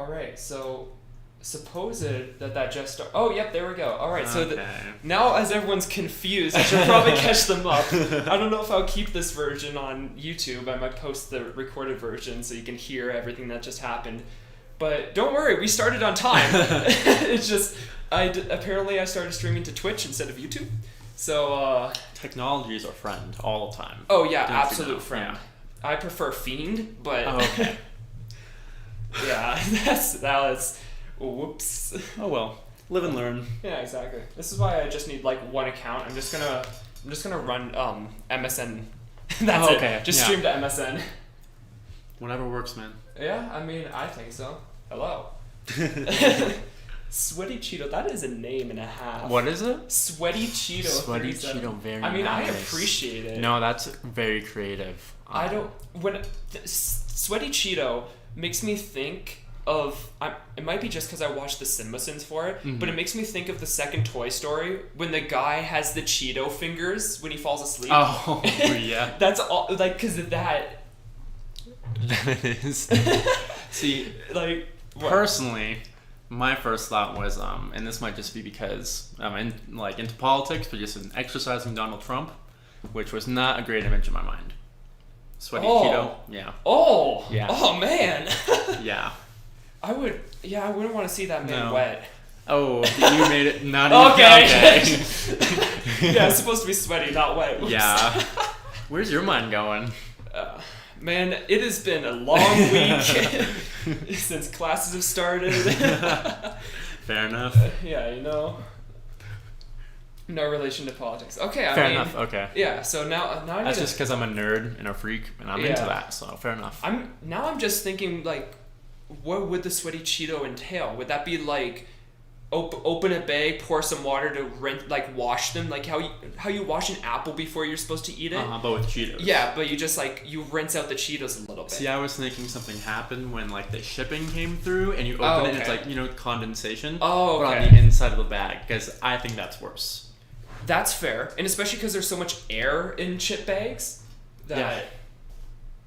All right, so supposed that just start. Oh, yep, there we go. All right, so now as everyone's confused, I should probably catch them up. I don't know if I'll keep this version on YouTube. I might post the recorded version so you can hear everything that just happened. But don't worry, we started on time. It's just apparently I started streaming to Twitch instead of YouTube. So technology is our friend all the time. Oh yeah, absolute friend. Yeah. I prefer Fiend, but okay. Yeah, that was whoops. Oh well, live and learn. Yeah, exactly. This is why I just need like one account. I'm just gonna run MSN. That's it. Just stream to MSN. Whatever works, man. Yeah, I mean, I think so. Hello. Sweaty Cheeto, that is a name and a half. What is it? Sweaty Cheeto. Sweaty Cheeto, very I mean, nice. I appreciate it. No, that's very creative. Sweaty Cheeto makes me think of, it might be just because I watched the CinemaSins for it, but it makes me think of the second Toy Story when the guy has the Cheeto fingers when he falls asleep. Oh, yeah. That's all, like, because of that. That is. See, like, what? Personally, my first thought was, and this might just be because I'm into politics, but just in exercising Donald Trump, which was not a great image in my mind. Sweaty Cheeto, yeah. Oh, yeah. Oh man. Yeah. I wouldn't want to see that man wet. Oh, you made it not even okay. Yeah, it's supposed to be sweaty, not wet. Oops. Yeah. Where's your mind going? Man, it has been a long week since classes have started. Fair enough. Yeah, you know. No relation to politics. Okay, fair enough. Okay. Yeah, so now that's just because I'm a nerd and a freak, and I'm into that. So fair enough. I'm just thinking, like, what would the Sweaty Cheeto entail? Would that be like open a bag, pour some water to wash them, like how you wash an apple before you're supposed to eat it? But with Cheetos. Yeah, but you just you rinse out the Cheetos a little bit. See, I was thinking something happened when like the shipping came through, and you open it, and it's like condensation. Oh, okay. But on the inside of the bag, because I think that's worse. That's fair, and especially because there's so much air in chip bags. That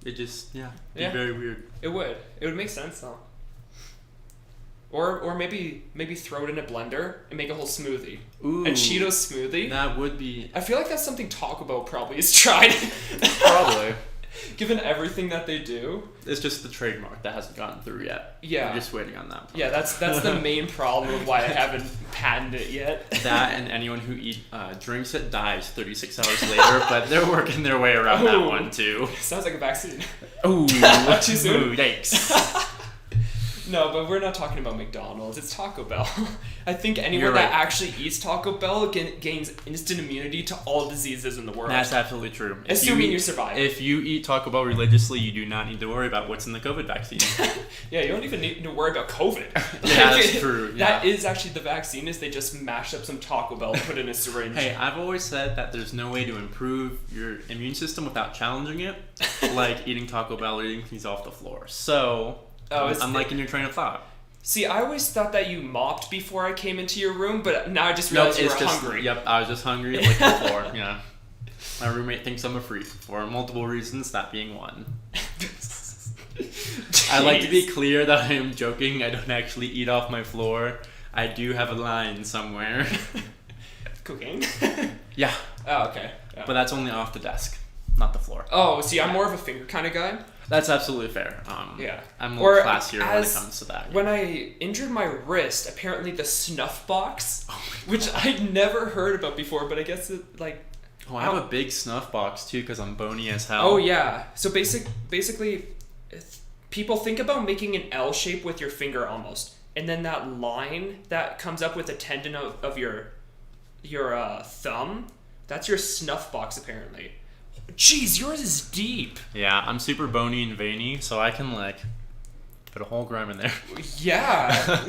it just be very weird. It would make sense though. Or maybe throw it in a blender and make a whole smoothie. Ooh, a Cheetos smoothie. That would be. I feel like that's something Taco Bell probably has tried. Probably. Given everything that they do. It's just the trademark that hasn't gotten through yet. Yeah. We're just waiting on that. Yeah, that's the main problem of why I haven't patented it yet. That and anyone who drinks it dies 36 hours later, but they're working their way around that one too. Sounds like a vaccine. Ooh. Too soon? Ooh, yikes. No, but we're not talking about McDonald's. It's Taco Bell. I think anyone that actually eats Taco Bell gains instant immunity to all diseases in the world. That's absolutely true. Assuming you survive. If you eat Taco Bell religiously, you do not need to worry about what's in the COVID vaccine. Yeah, you don't even need to worry about COVID. Yeah, that's true. Yeah. That is actually the vaccine, is they just mash up some Taco Bell and put in a syringe. Hey, I've always said that there's no way to improve your immune system without challenging it, like eating Taco Bell or eating things off the floor. So... I'm liking your train of thought. See, I always thought that you mopped before I came into your room, but now I just realized you were hungry. Yep, I was just hungry, licking the floor. Yeah. My roommate thinks I'm a freak for multiple reasons, that being one. I like to be clear that I am joking. I don't actually eat off my floor. I do have a line somewhere. Cocaine? Yeah. Oh, okay. Yeah. But that's only off the desk, not the floor. Oh, see, I'm more of a finger kind of guy. That's absolutely fair. Yeah. I'm a little classier when it comes to that. When I injured my wrist, apparently the snuff box, which I'd never heard about before, but I guess it, like... Oh, I have a big snuff box, too, because I'm bony as hell. Oh, yeah. So basically, people think about making an L shape with your finger almost, and then that line that comes up with the tendon of your thumb, that's your snuff box, apparently. Jeez, yours is deep. Yeah, I'm super bony and veiny, so I can, put a whole gram in there. Yeah,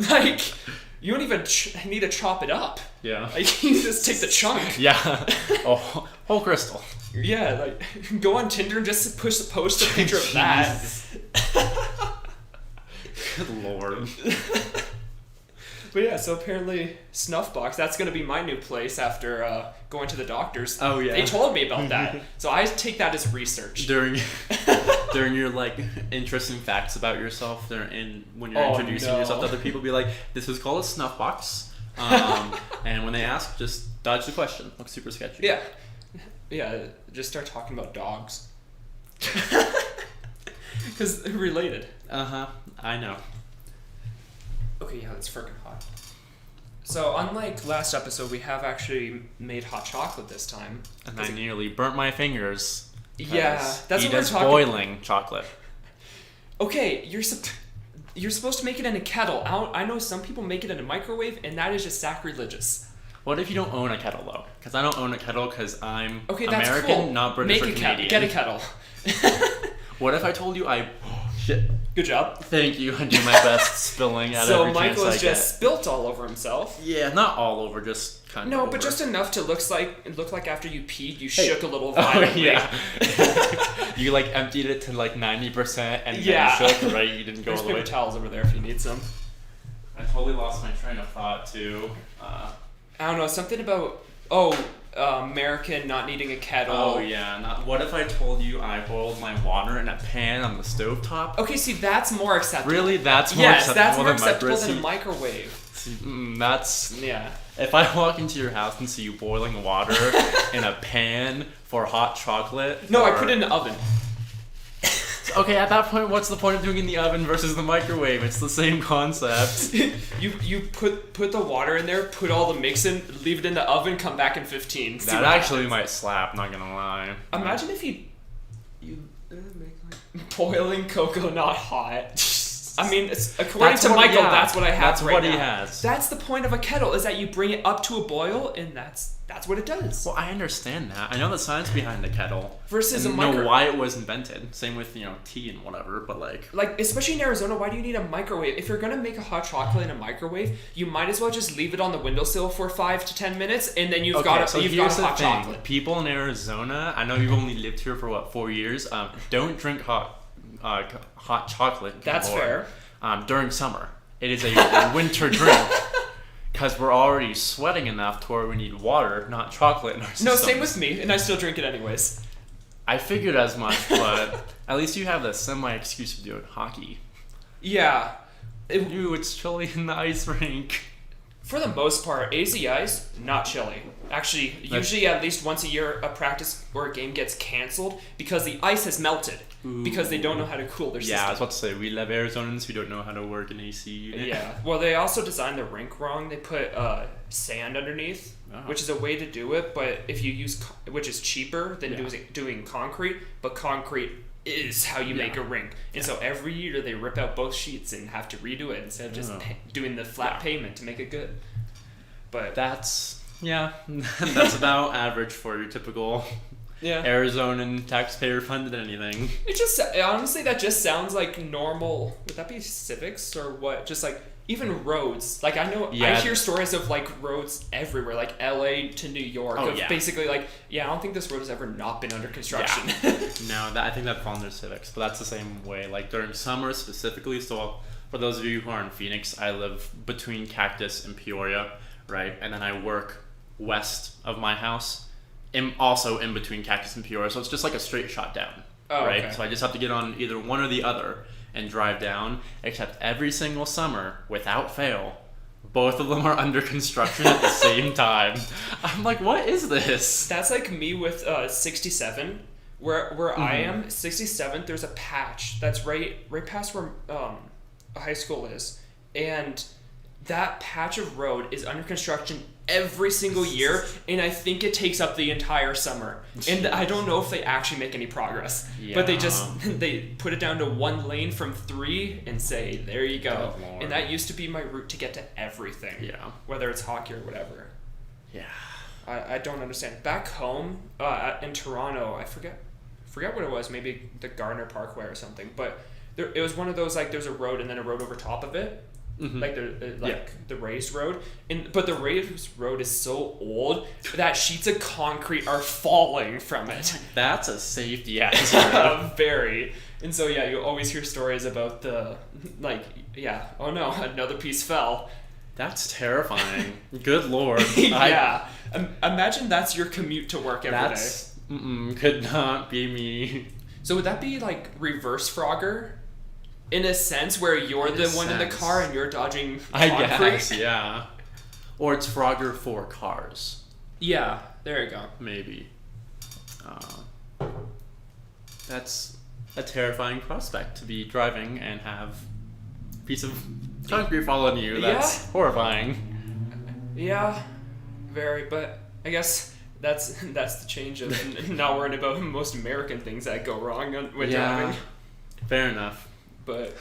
you don't even need to chop it up. Yeah. You just take the chunk. Yeah. Oh, whole crystal. Yeah, go on Tinder and just post a picture of that. Good lord. But yeah, so apparently Snuffbox, that's going to be my new place after going to the doctors. Oh, yeah. They told me about that. So I take that as research. During during your like interesting facts about yourself, when you're introducing yourself to other people, be like, "This is called a snuff box," and when they ask, just dodge the question. Looks super sketchy. Yeah. Just start talking about dogs. Because they're related. I know. Okay, yeah, it's freaking hot. So, unlike last episode, we have actually made hot chocolate this time. And I nearly burnt my fingers. Yeah, that's what we're talking. Boiling chocolate. Okay, you're supposed to make it in a kettle. I know some people make it in a microwave, and that is just sacrilegious. What if you don't own a kettle, though? Because I don't own a kettle because I'm that's American, cool. not British or Canadian. Get a kettle. What if I told you shit. Good job. Thank you. I do my best spilling out every chance I get. So Michael has just spilt all over himself. Yeah, not all over, just kind of No, over. But just enough to look like after you peed, you shook a little violently. Oh, yeah. You like emptied it to like 90% and then shook, right? You didn't go all the way. There's paper towels over there if you need some. I totally lost my train of thought too. I don't know, something about American not needing a kettle. Oh yeah. What if I told you I boiled my water in a pan on the stovetop? Okay, see, that's more acceptable. Really? That's more acceptable. Yes, that's more acceptable than a microwave. See, If I walk into your house and see you boiling water in a pan for hot chocolate. I put it in the oven. Okay, at that point, what's the point of doing it in the oven versus the microwave? It's the same concept. You put the water in there, put all the mix in, leave it in the oven, come back in 15. That actually might slap, not gonna lie. Imagine if you make like boiling cocoa not hot. I mean, according to Michael, that's what I have That's right what now. he has. That's the point of a kettle, is that you bring it up to a boil, and that's what it does. Well, I understand that. I know the science behind the kettle. Versus and know why it was invented. Same with, tea and whatever, but like, especially in Arizona, why do you need a microwave? If you're going to make a hot chocolate in a microwave, you might as well just leave it on the windowsill for 5 to 10 minutes, and then you've got a hot chocolate. People in Arizona, I know you've only lived here for 4 years, don't drink hot chocolate. That's fair. During summer. It is a winter drink. Because we're already sweating enough to where we need water, not chocolate in our systems. No, same with me, and I still drink it anyways. I figured as much, but at least you have the semi-excuse of doing hockey. Yeah. It's chilly in the ice rink. For the most part, AZ Ice, not chilly. Actually, usually at least once a year, a practice or a game gets canceled because the ice has melted. Ooh. Because they don't know how to cool their system. Yeah, I was about to say, we love Arizonans who don't know how to work an AC unit. Yeah, well, they also designed the rink wrong. They put sand underneath, which is a way to do it, but if you use, which is cheaper than doing concrete, but concrete is how you make a rink. And so every year they rip out both sheets and have to redo it instead of just doing the flat pavement to make it good. But that's about average for your typical Arizonan taxpayer funded anything. It just, honestly, that just sounds like normal. Would that be civics or what? Just like even roads. Like I hear stories of like roads everywhere, like LA to New York. Basically like, I don't think this road has ever not been under construction. Yeah. No, I think that falls under civics, but that's the same way. Like during summer specifically. So for those of you who are in Phoenix, I live between Cactus and Peoria, right? And then I work west of my house. Also in between Cactus and Peoria, so it's just like a straight shot down, right? Okay. So I just have to get on either one or the other and drive down, except every single summer, without fail, both of them are under construction at the same time. I'm like, what is this? That's like me with 67, where I am, 67th, there's a patch that's right past where a high school is, and that patch of road is under construction every single year, and I think it takes up the entire summer. And I don't know if they actually make any progress. Yeah. But they put it down to 1 lane from 3 and say, there you go. And that used to be my route to get to everything. Yeah. Whether it's hockey or whatever. Yeah. I don't understand. Back home, in Toronto, I forget what it was, maybe the Gardner Parkway or something, but it was one of those, like, there's a road and then a road over top of it. Mm-hmm. Like the raised road, but the raised road is so old that sheets of concrete are falling from it. That's a safety hazard. Very. And so you always hear stories about oh no, another piece fell. That's terrifying. Good Lord. Imagine that's your commute to work every day. Could not be me. So would that be like reverse Frogger? In a sense where you're the one in the car and you're dodging I concrete? guess, yeah. Or it's Frogger for cars. Yeah, there you go. Maybe. That's a terrifying prospect to be driving and have a piece of concrete fall on you. That's horrifying. Yeah, very, but I guess that's the change of not worrying about most American things that go wrong when driving. Fair enough. But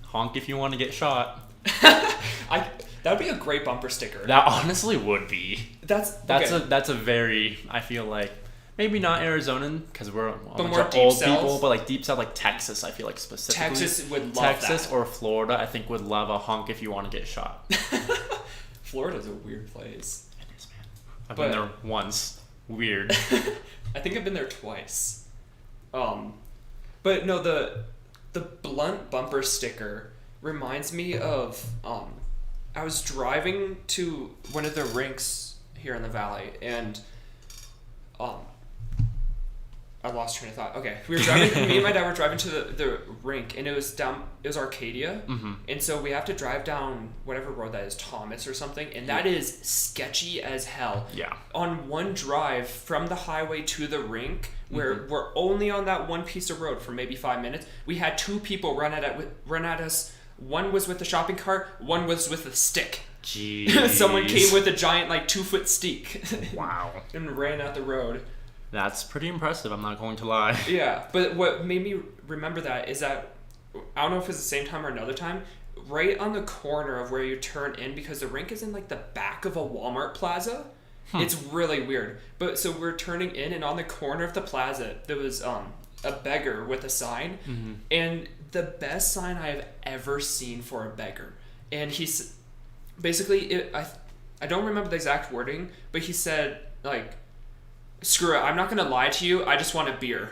honk if you want to get shot. That would be a great bumper sticker. That honestly would be. That's a very, I feel like, maybe not Arizonan because we're a bunch more of deep old south? people, but like deep south, like Texas, I feel like specifically. Texas would love Texas that. or Florida, I think would love a honk if you want to get shot. Florida's a weird place. It is, man. I've been there once. Weird. I think I've been there twice. But no, the blunt bumper sticker reminds me of I was driving to one of the rinks here in the valley and I lost train of thought. Okay, we were driving. Me and my dad were driving to the rink, and it was Arcadia, and so we have to drive down whatever road that is, Thomas or something, and that is sketchy as hell. Yeah. On one drive from the highway to the rink, where we're only on that one piece of road for maybe 5 minutes, we had two people run at us. One was with a shopping cart. One was with a stick. Jeez. Someone came with a giant 2-foot stick. Wow. And ran out the road. That's pretty impressive, I'm not going to lie. Yeah, but what made me remember that is that, I don't know if it was the same time or another time, right on the corner of where you turn in, because the rink is in the back of a Walmart plaza. It's really weird. But so we're turning in, and on the corner of the plaza, there was a beggar with a sign, and the best sign I have ever seen for a beggar. And he's basically, I don't remember the exact wording, but he said, screw it, I'm not going to lie to you, I just want a beer.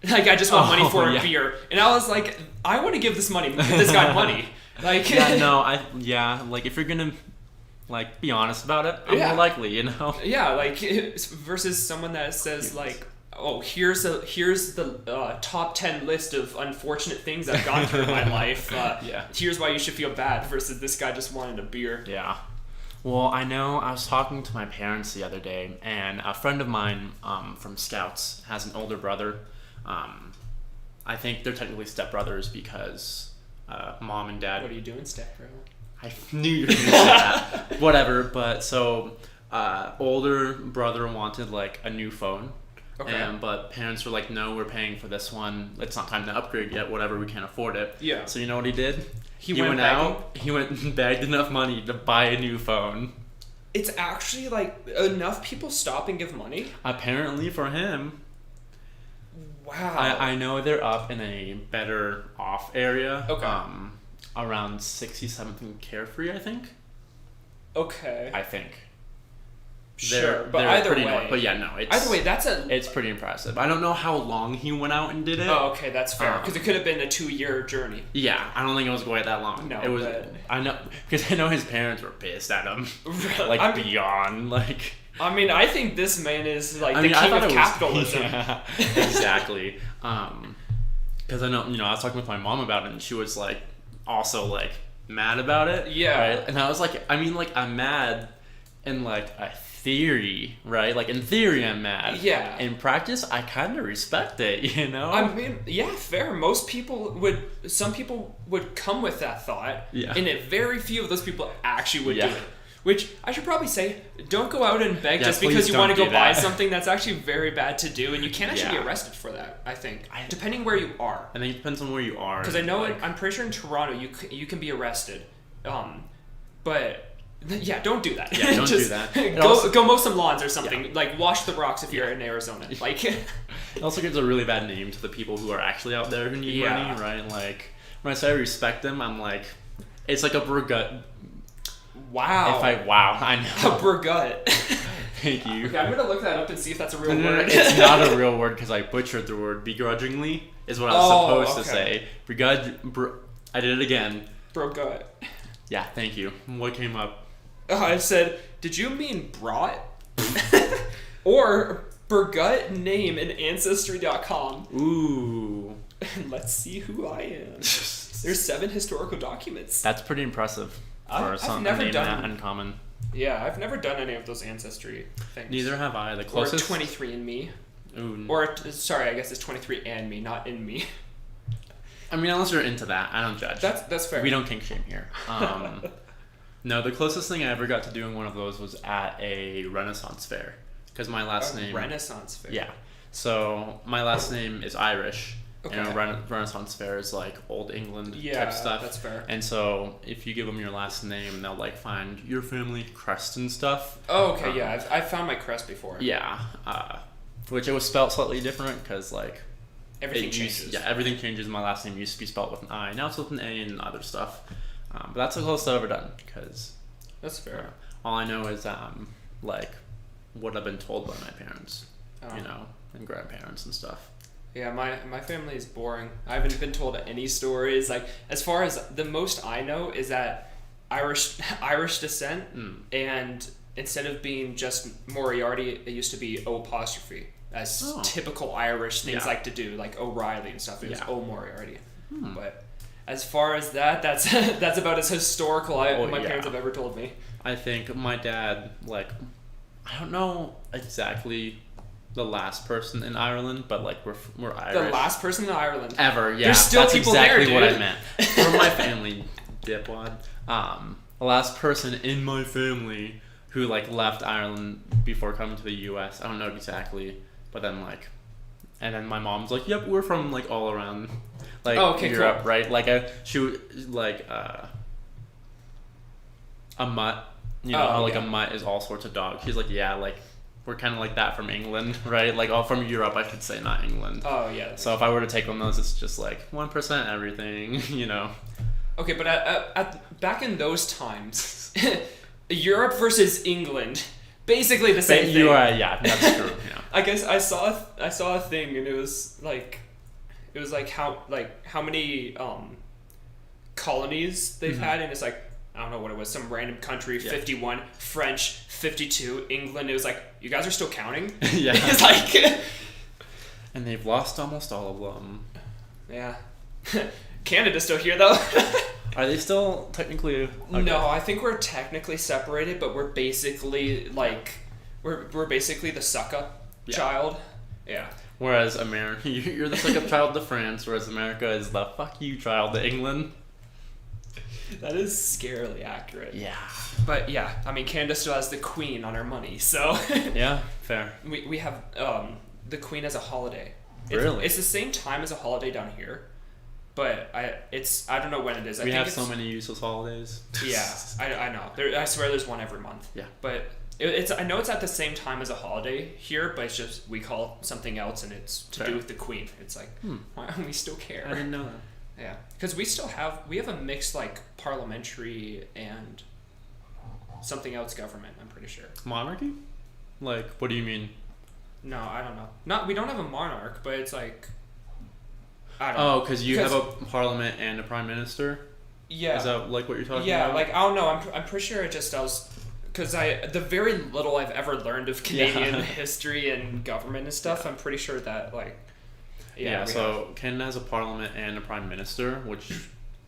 I just want money for a beer. And I was like, I want to give this guy money. If you're going to, be honest about it, I'm more likely, you know? Yeah, versus someone that says, here's the top 10 list of unfortunate things I've gone through in my life. Here's why you should feel bad, versus this guy just wanted a beer. Yeah. Well, I know I was talking to my parents the other day, and a friend of mine from Scouts has an older brother. I think they're technically stepbrothers because mom and dad... What are you doing, stepbro? I knew you were going to say that. Whatever, but so older brother wanted a new phone. Okay. But parents were like, no, we're paying for this one. It's not time to upgrade yet. Whatever, we can't afford it. Yeah. So you know what he did? He went out. He went and bagged enough money to buy a new phone. It's actually enough people stop and give money. Apparently for him. Wow. I know they're up in a better off area. Okay. Around 67th and Carefree, I think. Okay. I think. Sure, but either way, north, but it's pretty impressive. I don't know how long he went out and did it. Oh, okay, that's fair, because it could have been a 2-year journey. Yeah, I don't think it was quite that long. No, it was. I know, because I know his parents were pissed at him, beyond. I mean, I think this man is the king of capitalism. Yeah, exactly. Because I know, I was talking with my mom about it, and she was also mad about it. Yeah, right? And I was I'm mad, in a theory, right? In theory, I'm mad. Yeah. In practice, I kind of respect it, you know? I mean, yeah, fair. Some people would come with that thought. Yeah. And very few of those people actually would do it. Which, I should probably say, don't go out and beg just because you want to go buy something. That's actually very bad to do, and you can actually be arrested for that, I think. Depending where you are. I think it depends on where you are. Because I know, I'm pretty sure in Toronto, you can be arrested. But... yeah, don't do that. Yeah, don't do that. Go mow some lawns or something. Yeah. Wash the rocks if you're in Arizona. It also gives a really bad name to the people who are actually out there who need money, right? When I say I respect them, I'm it's like a brigade. Wow. I know. A brigade. Thank you. Okay, I'm gonna look that up and see if that's a real word. It's not a real word because I butchered the word begrudgingly. Is what I was supposed to say. Brigade. I did it again. Brigade. Yeah, thank you. What came up? I said, did you mean brought? Or Burgut name in Ancestry.com. Ooh. Let's see who I am. There's 7 historical documents. That's pretty impressive for I've never name done that uncommon. Yeah, I've never done any of those Ancestry things. Neither have I. The closest. Or 23andMe. Ooh. Or, sorry, I guess it's 23andMe, not in me. I mean, unless you're into that, I don't judge. That's fair. We don't kink shame here. No, the closest thing I ever got to doing one of those was at a Renaissance fair. Because my last name... Renaissance fair? Yeah. So, my last name is Irish. Okay. And a Renaissance fair is like Old England type stuff. Yeah, that's fair. And so, if you give them your last name, they'll like find your family crest and stuff. Oh, okay, yeah. I've found my crest before. Yeah. Which it was spelled slightly different because like... Everything changes. Yeah, everything changes. My last name used to be spelled with an I. Now it's with an A and other stuff. But that's the closest I've ever done because... That's fair. All I know is like what I've been told by my parents, you know, and grandparents and stuff. Yeah, my family is boring. I haven't been told any stories. Like, as far as the most I know is that Irish descent, and instead of being just Moriarty, it used to be O apostrophe, as typical Irish things like to do, like O'Reilly and stuff. It was O Moriarty. But as far as that's about as historical my parents have ever told me. I think my dad, like, I don't know exactly the last person in Ireland, but like we're Irish. The last person in Ireland ever, yeah. There's still that's people exactly there, what dude. I meant. For my family, dipwad. The last person in my family who like left Ireland before coming to the U.S. I don't know exactly, but then like, and then my mom's like, "Yep, we're from like all around, like Europe, cool. right?" Like a mutt. You know how like a mutt is all sorts of dogs. She's like, yeah, like we're kind of like that from England, right? Like all from Europe, I should say, not England. Oh yeah. So if I were to take one of those, it's just like 1% everything, you know. Okay, but at back in those times, Europe versus England, basically the same thing. Yeah, that's true. Yeah. I guess I saw a thing, and it was like how many colonies they've had, and it's like, I don't know what it was, some random country, 51, French, 52, England. It was like, you guys are still counting? Yeah. It's like... And they've lost almost all of them. Yeah. Canada's still here, though. Are they still technically... Okay. No, I think we're technically separated, but we're basically, like... We're basically the suck-up child. Yeah. Whereas America... You're the suck-up child to France, whereas America is the fuck you child to England. That is scarily accurate. Yeah. But yeah, I mean, Canada still has the Queen on our money, so... Yeah, fair. We have the Queen as a holiday. Really? It's the same time as a holiday down here, but I don't know when it is. I we think have so many useless holidays. Yeah, I know. I swear there's one every month. Yeah. But I know it's at the same time as a holiday here, but it's just we call it something else, and it's to do with the Queen. It's like, why don't we still care? I didn't know that. Yeah, because we have a mixed like parliamentary and something else government. I'm pretty sure. Monarchy? Like, what do you mean? No, I don't know. We don't have a monarch, but it's like, I don't know. know. Oh, because you have a parliament and a prime minister? Yeah. Is that like what you're talking about? Yeah, like, I don't know. I'm pretty sure it just does, because the very little I've ever learned of Canadian history and government and stuff, I'm pretty sure that like. Yeah, so Canada has a parliament and a prime minister, which,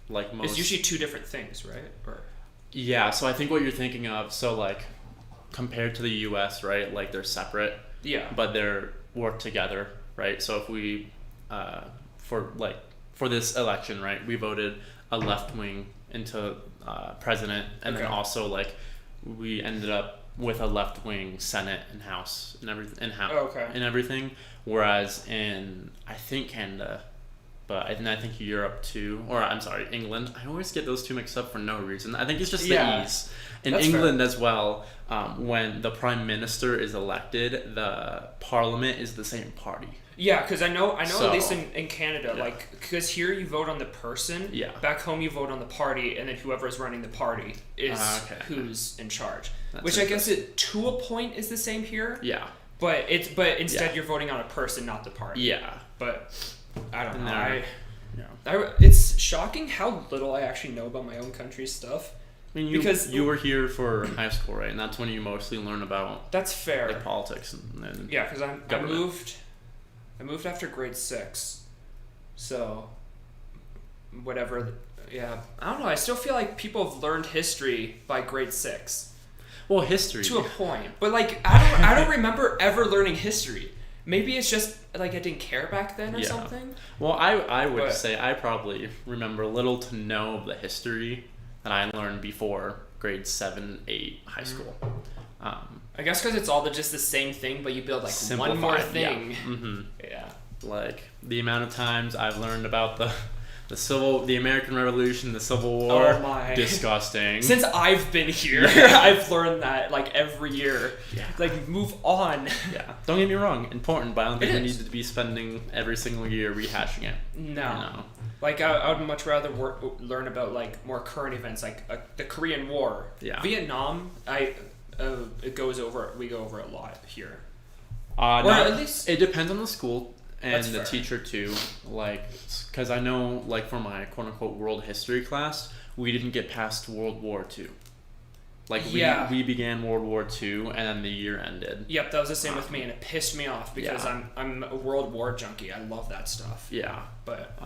like most... It's usually two different things, right? Or... Yeah, so I think what you're thinking of, so like, compared to the U.S., right, like they're separate, but they're work together, right? So if we, for this election, right, we voted a left wing into president, and then also like we ended up with a left wing Senate and House and everything. Whereas in I think Canada, but I think Europe too, or I'm sorry, England. I always get those two mixed up for no reason. I think it's just the ease. In England as well, when the prime minister is elected, the parliament is the same party. Yeah, because I know at least in Canada, like, because here you vote on the person, back home you vote on the party, and then whoever is running the party is who's in charge. Which I guess to a point is the same here. Yeah. But instead you're voting on a person, not the party. Yeah. But I don't know. It's shocking how little I actually know about my own country's stuff. I mean, you were here for high school, right? And that's when you mostly learn about. That's fair. Like politics and yeah, because I moved after grade 6, so whatever. Yeah, I don't know. I still feel like people have learned history by grade 6. Well, history to a point, but like I don't remember ever learning history. Maybe it's just like I didn't care back then or something. Well, I would say I probably remember little to no of the history that I learned before grade 7, 8 high school. I guess because it's all just the same thing, but you build like one more thing. Yeah. Mm-hmm. Yeah. Like the amount of times I've learned about the American Revolution, the Civil War. Oh my. Disgusting. Since I've been here, I've learned that like every year. Yeah. Like move on. Yeah. Don't get me wrong, important, but I don't think we need to be spending every single year rehashing it. No. You know? Like I would much rather learn about like more current events, like the Korean War. Yeah. Vietnam. We go over it a lot here. Or at least it depends on the school. And That's the fair. teacher too, like, because I know, like, for my quote-unquote world history class, we didn't get past World War II. Like, we began World War II, and then the year ended. Yep, that was the same with me, and it pissed me off because I'm a World War junkie. I love that stuff. Yeah. But,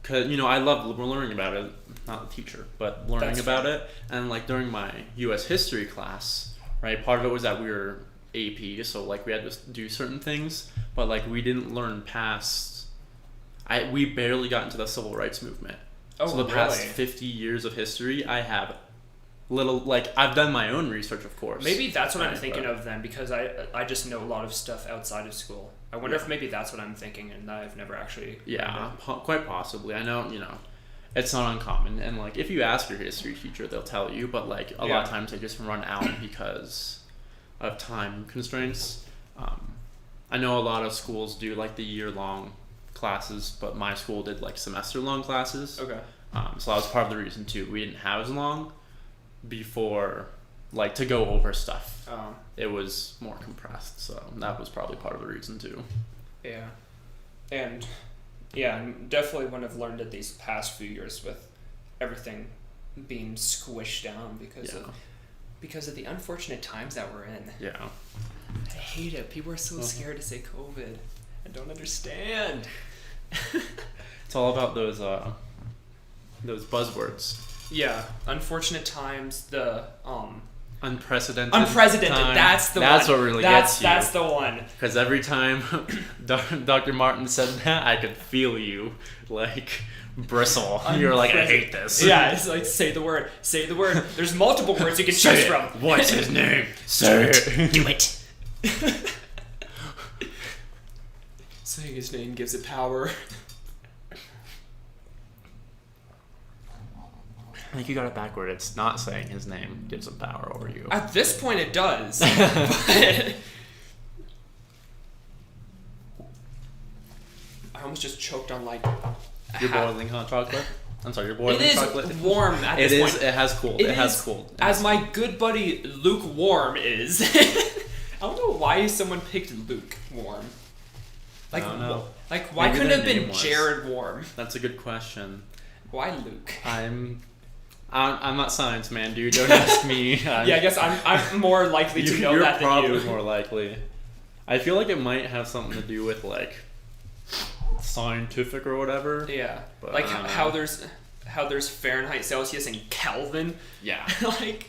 Because, I love learning about it, not the teacher, but learning about it. And, like, during my U.S. history class, right, part of it was that we were AP, so like we had to do certain things, but like we didn't learn past. We barely got into the civil rights movement. Oh, so the past 50 years of history, I have I've done my own research, of course. Maybe that's what I'm thinking of then, because I just know a lot of stuff outside of school. I wonder if maybe that's what I'm thinking, and I've never actually. Yeah, quite possibly. I know, it's not uncommon, and like if you ask your history teacher, they'll tell you, but like a lot of times they just run out because of time constraints. I know a lot of schools do like the year-long classes, but my school did like semester-long classes. Okay. So that was part of the reason too. We didn't have as long before, like, to go over stuff. It was more compressed, so that was probably part of the reason too. Yeah. And definitely wouldn't have learned it these past few years with everything being squished down because of the unfortunate times that we're in. Yeah. I hate it. People are so scared to say COVID. I don't understand. It's all about those buzzwords. Yeah. Unfortunate times, the Unprecedented. Time. That's the one. That's what really gets you. That's the one. Because every time Dr. Martin said that, I could feel you, like, bristle. You're like, I hate this. Yeah, it's like, say the word. Say the word. There's multiple words you can choose from. What's his name? Say it. Do it. Saying his name gives it power. I think you got it backward. It's not saying his name gives him power over you. At this point, it does. But I almost just choked on like. You're boiling hot chocolate. I'm sorry, you're boiling chocolate. It is warm at this point. It has cooled. It has cooled. As my good buddy lukewarm is. I don't know why someone picked lukewarm. Like, I don't know. Like, why couldn't it have been Jared Warm? That's a good question. Why Luke? I'm not science, man, dude. Don't ask me. Yeah, I guess I'm more likely to know that than you. You're probably more likely. I feel like it might have something to do with like scientific or whatever. Yeah, but like how there's Fahrenheit, Celsius, and Kelvin. Yeah. Like,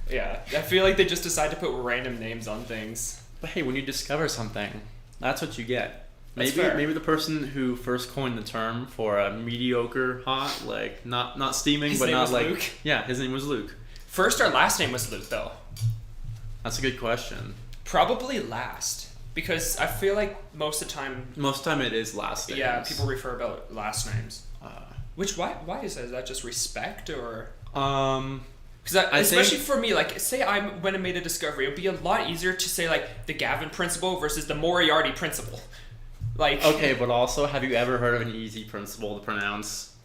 yeah, I feel like they just decide to put random names on things. But hey, when you discover something, that's what you get. That's fair. Maybe the person who first coined the term for a mediocre hot, like not steaming, His but name not was like Luke? Yeah, his name was Luke. First or last name was Luke though? That's a good question. Probably last, because I feel like most of the time it is last names. Yeah, people refer about last names. Why is that? Is that just respect or? Because especially for me, like, say when I made a discovery, it would be a lot easier to say like the Gavin principle versus the Moriarty principle. Like, okay, but also, have you ever heard of an easy principle to pronounce?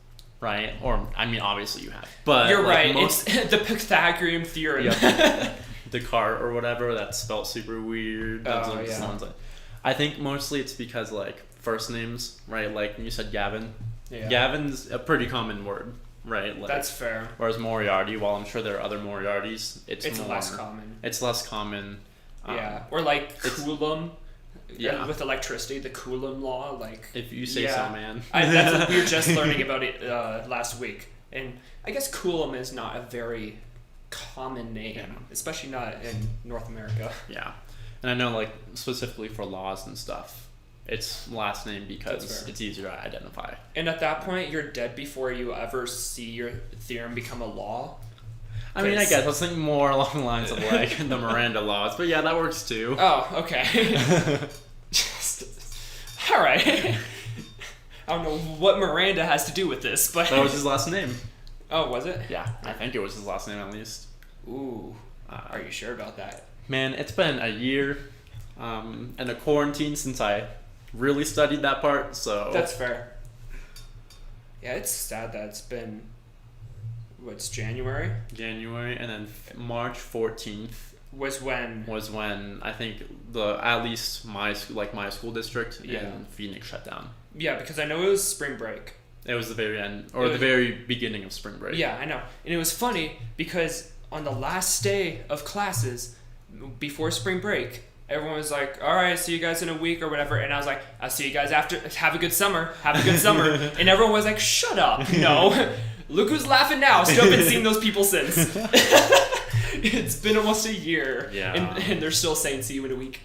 Right? Or, I mean, obviously you have. But you're right. It's the Pythagorean theorem. Yep. Descartes or whatever. That's spelled super weird. Yeah. I think mostly it's because like first names, right? Like when you said Gavin. Yeah. Gavin's a pretty common word. right? Like, that's fair. Whereas Moriarty, while I'm sure there are other Moriartys, it's less common. It's less common. Yeah, or like Coulomb. Yeah. With electricity, the Coulomb law, like. If you say so, man. We were just learning about it last week, and I guess Coulomb is not a very common name, especially not in North America. Yeah, and I know like specifically for laws and stuff, it's last name because it's easier to identify. And at that point, you're dead before you ever see your theorem become a law. I mean, I guess I was thinking more along the lines of like the Miranda laws, but yeah, that works too. Oh, okay. All right. I don't know what Miranda has to do with this, but that was his last name. Oh, was it? Yeah, I think it was his last name at least. Ooh, are you sure about that? Man, it's been a year and a quarantine since I really studied that part, so... That's fair. Yeah, it's sad that it's been... What's January? January, and then March 14th was when I think at least my school district in Phoenix shut down. Yeah, because I know it was spring break. It was the very end, or the very beginning of spring break. Yeah, I know. And it was funny because on the last day of classes before spring break, everyone was like, all right, see you guys in a week or whatever. And I was like, I'll see you guys after. Have a good summer. Have a good summer. And everyone was like, shut up. No. Look who's laughing now. Still haven't seen those people since. It's been almost a year. Yeah. And they're still saying see you in a week.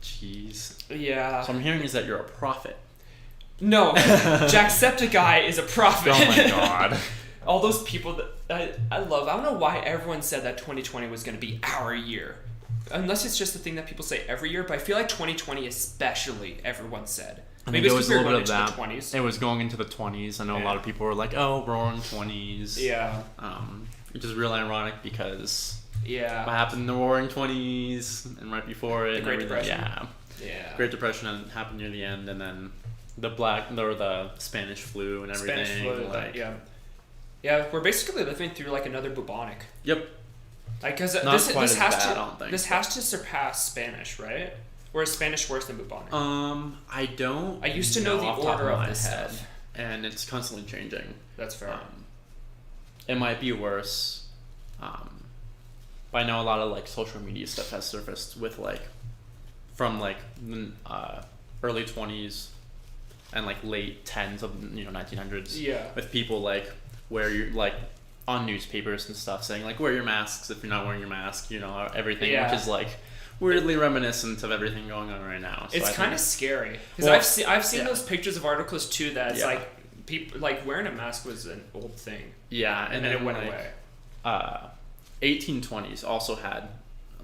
Jeez. Yeah. So I'm hearing is that you're a prophet. No. Jacksepticeye is a prophet. Oh my god. All those people that I love. I don't know why everyone said that 2020 was going to be our year. Unless it's just the thing that people say every year. But I feel like 2020 especially everyone said. Maybe it was a little bit of that. It was going into the 20s. I know a lot of people were like, "Oh, roaring 20s." Yeah. Which is really ironic because what Yeah. happened in the roaring 20s and right before it, The Great Depression. Yeah. Yeah. Great Depression happened near the end, and then the Spanish flu and everything. Spanish flu. like, Yeah. Yeah, we're basically living through like another bubonic. Yep. Like, cause Not this quite as has bad, I to don't think, this has to surpass Spanish, right? Or is Spanish worse than bubonic? I don't. I used to know the off the top order of my this head, stuff. and it's constantly changing. That's fair. It might be worse, but I know a lot of like social media stuff has surfaced with like from like early 20s and like late 10s of 1900s. Yeah. With people like where you're like on newspapers and stuff saying like wear your masks if you're not wearing your mask, everything, Yeah. which is like weirdly reminiscent of everything going on right now. So It's I kind think- of scary because I've seen yeah. those pictures of articles too. That it's Yeah. like people like wearing a mask was an old thing. Yeah, and then it went away. 1820s also had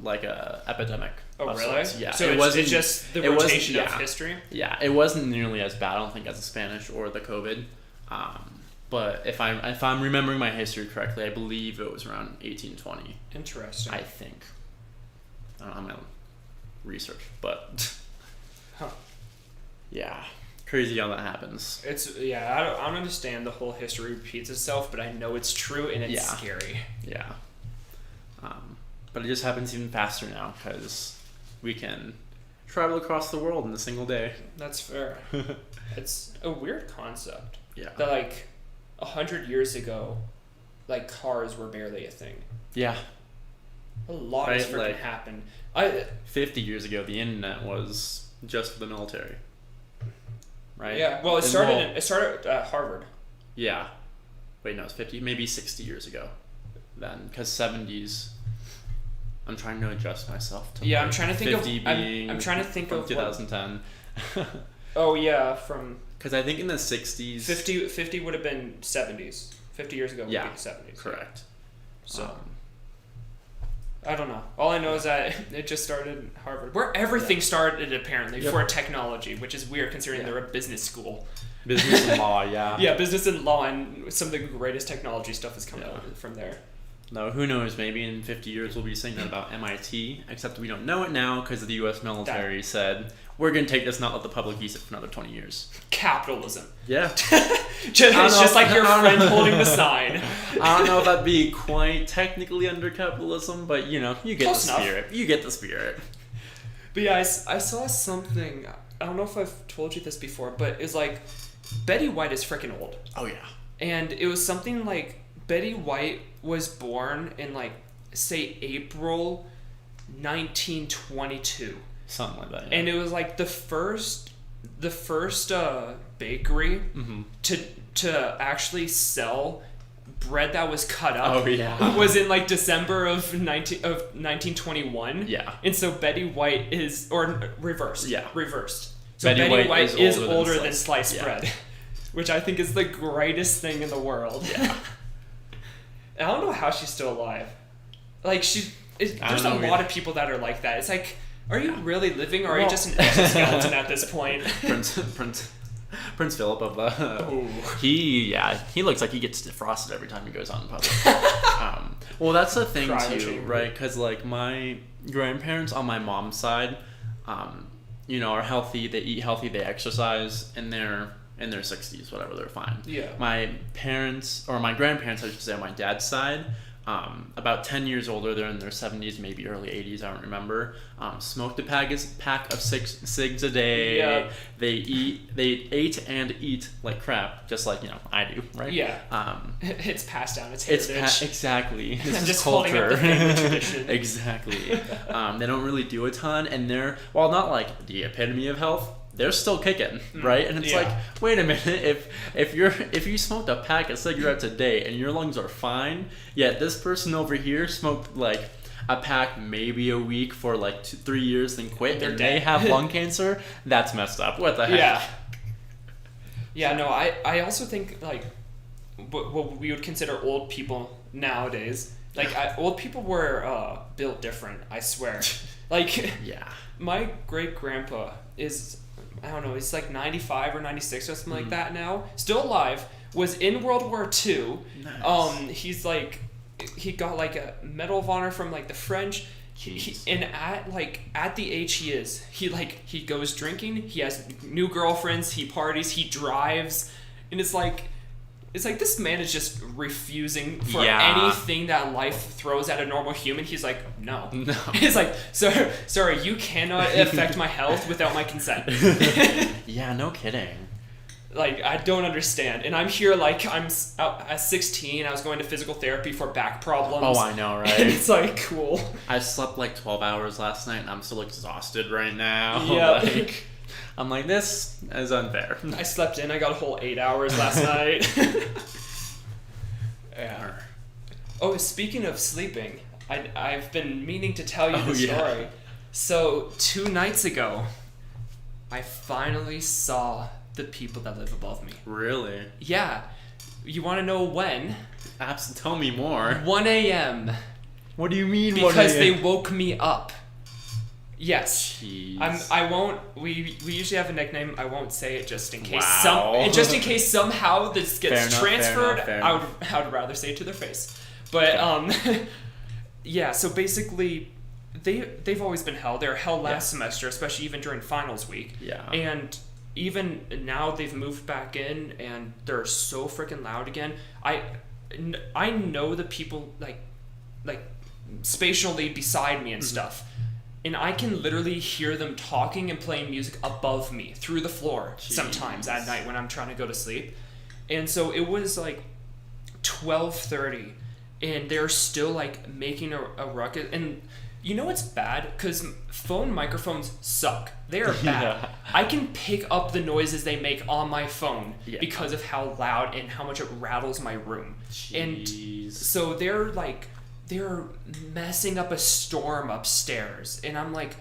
like a epidemic. Oh, of really? sorts. Yeah. So it's just the rotation of history. Yeah, it wasn't nearly as bad, I don't think, as the Spanish or the COVID. But if I'm remembering my history correctly, I believe it was around 1820. Interesting. I think. I don't know, I'm gonna research, but Huh. yeah, crazy how that happens. It's I don't understand the whole history repeats itself, but I know it's true and it's scary. Yeah. But it just happens even faster now because we can travel across the world in a single day. That's fair. It's a weird concept. Yeah. That like 100 years ago, like cars were barely a thing. Yeah. A lot has freaking happened. 50 years ago, the internet was just for the military. Right? Yeah. Well, it started at Harvard. Yeah. Wait, no, it's 50, maybe 60 years ago. Then, because 70s. I'm trying to adjust myself to. Yeah, I'm trying to think 50 of. being I'm trying to think of 2010. Oh yeah, from. Because I think in the 60s. 50 would have been 70s. 50 years ago would be the 70s. Correct. So. I don't know. All I know is that it just started at Harvard, where everything started apparently for technology, which is weird considering they're a business school. Business and law, yeah. Yeah, business and law, and some of the greatest technology stuff has come out from there. No, who knows? Maybe in 50 years we'll be saying that about MIT, except we don't know it now because the U.S. military said, we're going to take this, not let the public use it for another 20 years. Capitalism. Yeah. It's just like your friend holding the sign. I don't know if that'd be quite technically under capitalism, but you get Close the spirit. You get the spirit. But yeah, I saw something, I don't know if I've told you this before, but it's like Betty White is freaking old. Oh yeah. And it was something like Betty White was born in like say April 1922. Something like that. Yeah. And it was like the first bakery to actually sell bread that was cut up. Oh yeah. Was in like December of 1921. Yeah. And so Betty White is reversed. Yeah. Reversed. So Betty White is older than sliced bread. Which I think is the greatest thing in the world. Yeah. I don't know how she's still alive. Like there's a lot of people that are like that. It's like, are you really living, or are you just an exoskeleton at this point? Prince Philip of the he looks like he gets defrosted every time he goes out in public. Well, that's the thing too, right? Because like my grandparents on my mom's side, are healthy. They eat healthy. They exercise, and they're in their 60s, whatever. They're fine. Yeah. My parents, or my grandparents, I should say, on my dad's side, about 10 years older. They're in their 70s, maybe early 80s. I don't remember. Smoked a pack of cigs a day. Yeah. They ate and eat like crap, just like I do, right? Yeah. It's passed down. It's heritage. Exactly. This is just culture. Holding up the family tradition. Exactly. They don't really do a ton, and they're not like the epitome of health. They're still kicking, right? And it's like, wait a minute, if you smoked a pack of cigarettes a day and your lungs are fine, yet this person over here smoked like a pack maybe a week for like 3 years, then quit, and they have lung cancer, that's messed up. What the heck? Yeah, no, I also think like what we would consider old people nowadays, like old people were built different, I swear. Like, my great-grandpa is, I don't know, he's like 95 or 96 or something like that now. Still alive. Was in World War II. Nice. He's like, he got like a Medal of Honor from like the French. And at the age he is, he goes drinking. He has new girlfriends. He parties. He drives, and it's like this man is just refusing for anything that life throws at a normal human. He's like, no. He's like, sorry, you cannot affect my health without my consent. Yeah, no kidding. Like, I don't understand. And I'm here like I'm at 16. I was going to physical therapy for back problems. Oh, I know, right? And it's like, cool. I slept like 12 hours last night, and I'm still exhausted right now. Yeah. I'm like, this is unfair. I slept in. I got a whole 8 hours last night. Yeah. Oh, speaking of sleeping, I've been meaning to tell you the story. So 2 nights ago, I finally saw the people that live above me. Really? Yeah. You want to know when? Tell me more. 1 a.m. What do you mean? Because they woke me up. Yes. Jeez. I won't. We usually have a nickname. I won't say it just in case Just in case somehow this gets transferred. Fair I enough. would rather say it to their face. But yeah. So basically, they've always been hell. They were hell last semester, especially even during finals week. Yeah. And even now they've moved back in, and they're so freaking loud again. I know the people like spatially beside me and stuff. And I can literally hear them talking and playing music above me through the floor sometimes at night when I'm trying to go to sleep. And so it was like 12:30, and they're still like making a ruckus. And you know it's bad? Because phone microphones suck. They are bad. I can pick up the noises they make on my phone because of how loud and how much it rattles my room. Jeez. And so they're messing up a storm upstairs, and I'm like,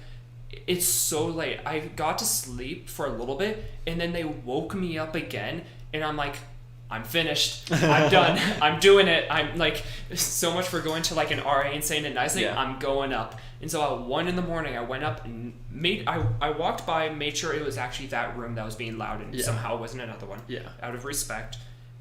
it's so late. I got to sleep for a little bit, and then they woke me up again, and I'm like, I'm finished. I'm done. I'm doing it. I'm like, so much for going to like an RA and saying it nicely. I'm going up. And so at 1 a.m, I went up and I walked by, made sure it was actually that room that was being loud, and somehow it wasn't another one. Yeah. Out of respect,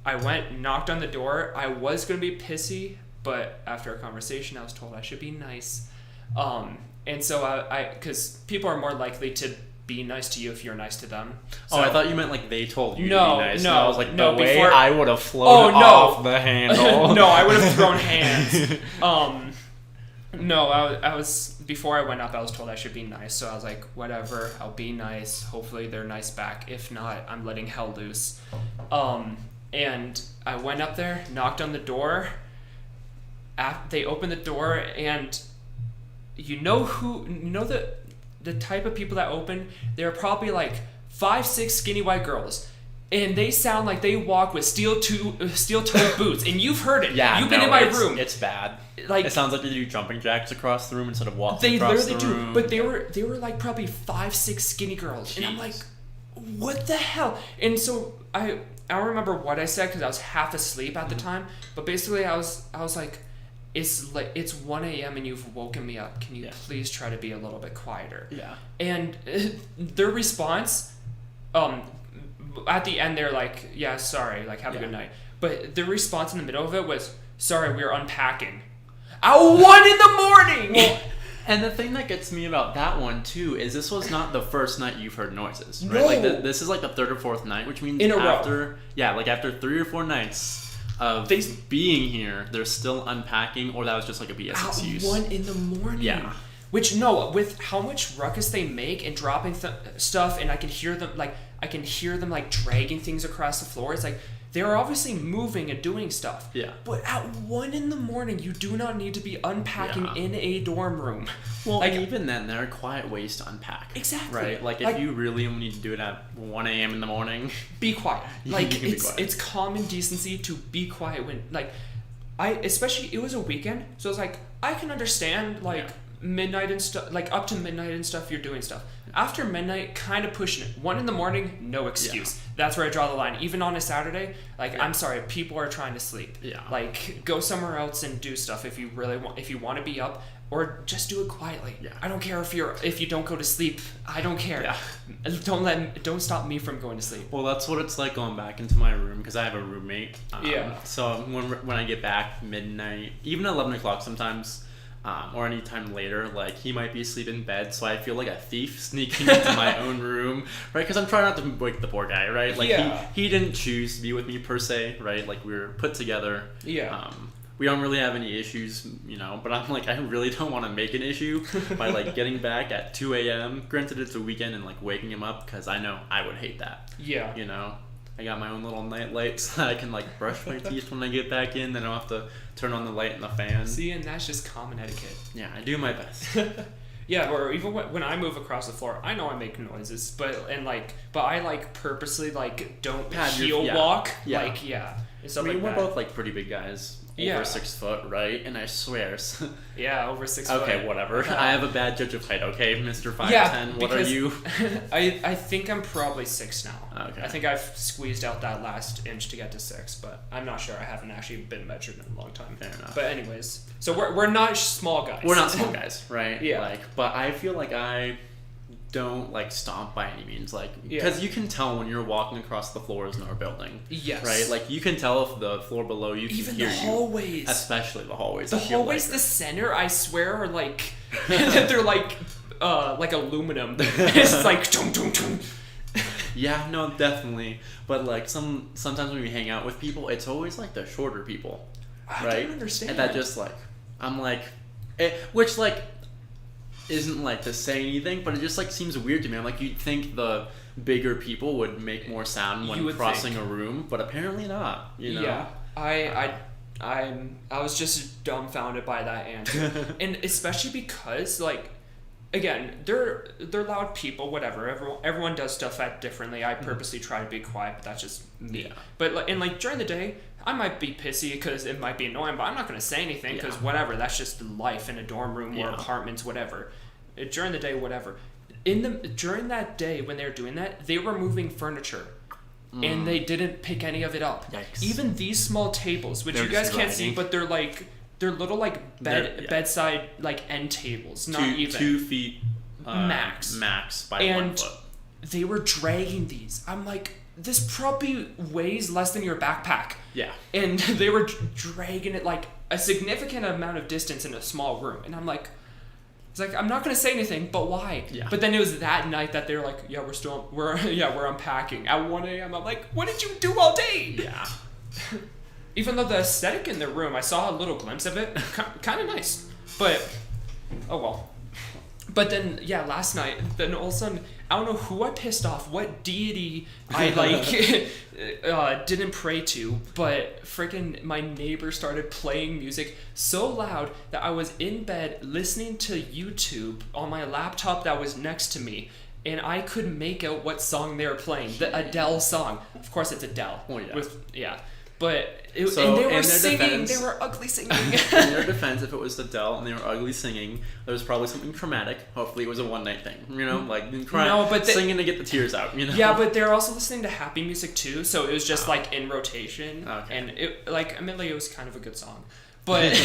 I went, knocked on the door. I was gonna be pissy, but after a conversation, I was told I should be nice. And so because people are more likely to be nice to you if you're nice to them. So, I thought you meant like they told you to be nice. No, I was like, no, the way I would have flown off the handle. No, I would have thrown hands. No, I was before I went up, I was told I should be nice. So I was like, whatever, I'll be nice. Hopefully they're nice back. If not, I'm letting hell loose. And I went up there, knocked on the door. They opened the door, and you know the type of people that open, they're probably like 5'6" skinny white girls. And they sound like they walk with steel-toed boots, and you've heard it. Yeah, you've been in my room. It's bad. Like, it sounds like they do jumping jacks across the room instead of walking across the room. They literally do, but they were like probably 5'6" skinny girls, Jeez. and I'm like, what the hell? And so I don't remember what I said because I was half asleep at the time. But basically, I was like, it's 1 a.m. and you've woken me up. Can you please try to be a little bit quieter? Yeah. And their response, at the end, they're like, yeah, sorry, like, have a good night. But the response in the middle of it was, sorry, we're unpacking. At 1 in the morning! Well, and the thing that gets me about that one, too, is this was not the first night you've heard noises, right? No. Like, this is like the third or fourth night, which means after 3 or 4 nights of being here, they're still unpacking, or that was just like a BS excuse. At 1 in the morning. Yeah. Which, no, with how much ruckus they make and dropping stuff, and I can hear them like dragging things across the floor. It's like they're obviously moving and doing stuff. Yeah. But at 1 in the morning, you do not need to be unpacking in a dorm room. Well, like, even then, there are quiet ways to unpack. Exactly. Right? Like, if you really need to do it at 1 a.m. in the morning, be quiet. Like, you can be quiet. It's common decency to be quiet when, like, especially, it was a weekend, so it's like, I can understand, like, midnight and stuff, like up to midnight and stuff, you're doing stuff. After midnight, kind of pushing it. 1 in the morning, no excuse. That's where I draw the line. Even on a Saturday, like, I'm sorry, people are trying to sleep. Yeah. Like, go somewhere else and do stuff if you really want. If you want to be up, or just do it quietly. Yeah. I don't care if you don't go to sleep. I don't care. Yeah. Don't stop me from going to sleep. Well, that's what it's like going back into my room because I have a roommate. Yeah. So when I get back midnight, even 11 o'clock sometimes. Or any time later, like, he might be asleep in bed, so I feel like a thief sneaking into my own room, right? Because I'm trying not to wake the poor guy, right? Like, he didn't choose to be with me per se, right? Like, we were put together. Yeah. We don't really have any issues, but I'm like, I really don't want to make an issue by, like, getting back at 2 a.m. Granted, it's a weekend, and, like, waking him up, because I know I would hate that. Yeah. I got my own little night light so that I can, like, brush my teeth when I get back in. Then I don't have to turn on the light and the fan. See, and that's just common etiquette. Yeah, I do my best. Yeah, or even when I move across the floor, I know I make noises, but I, like, purposely, like, don't heel walk. Yeah. Like, and stuff we're that. both, like, pretty big guys. Over 6 foot, right? And I swear. Yeah, over 6 foot. Okay, whatever. I have a bad judge of height, okay, Mr. 5'10". What are you? I think I'm probably 6 now. Okay. I think I've squeezed out that last inch to get to 6, but I'm not sure. I haven't actually been measured in a long time. Fair enough. But anyways, so we're not small guys. We're not small guys, right? Yeah. Like, but I feel like I don't, like, stomp by any means, like, because you can tell when you're walking across the floors in our building. Yes. Right? Like, you can tell if the floor below you can even hear the hallways. you. Especially the hallways. The hallways, the center, I swear, are like, they're like aluminum. It's like, dum, dum, dum. Yeah, no, definitely. But, like, sometimes when we hang out with people, it's always, like, the shorter people. Right? I don't understand. And that just, like, I'm like, which, like, isn't, like, to say anything, but it just, like, seems weird to me. I'm like, you'd think the bigger people would make more sound when crossing a room, but apparently not, Yeah. I was just dumbfounded by that answer. And especially because, like, again, they're loud people, whatever. Everyone does stuff differently. I purposely try to be quiet, but that's just me. Yeah. But, like, during the day, I might be pissy because it might be annoying, but I'm not going to say anything because whatever. That's just life in a dorm room or apartments, whatever. During the day, whatever. During that day when they were doing that, they were moving furniture. And they didn't pick any of it up. Yikes. Even these small tables, which you guys can't see, but they're little, like, bedside, like, end tables. Not even 2 feet max by 1 foot. They were dragging these. I'm like, this probably weighs less than your backpack. Yeah. And they were dragging it like a significant amount of distance in a small room. And I'm like, it's like, I'm not going to say anything, but why? Yeah. But then it was that night that they were like, we're unpacking. At 1 a.m., I'm like, what did you do all day? Yeah. Even though the aesthetic in the room, I saw a little glimpse of it, kind of nice. But, oh well. But then, yeah, last night, then all of a sudden, I don't know who I pissed off, what deity I, didn't pray to, but freaking my neighbor started playing music so loud that I was in bed listening to YouTube on my laptop that was next to me, and I couldn't make out what song they were playing. The Adele song. Of course, it's Adele. Oh, yeah. But and they were singing. They were ugly singing. In their defense, if it was Adele and they were ugly singing, there was probably something traumatic. Hopefully, it was a one-night thing. Crying, singing to get the tears out. Yeah, but they're also listening to happy music too, so it was just in rotation. Okay. And admittedly, it was kind of a good song. But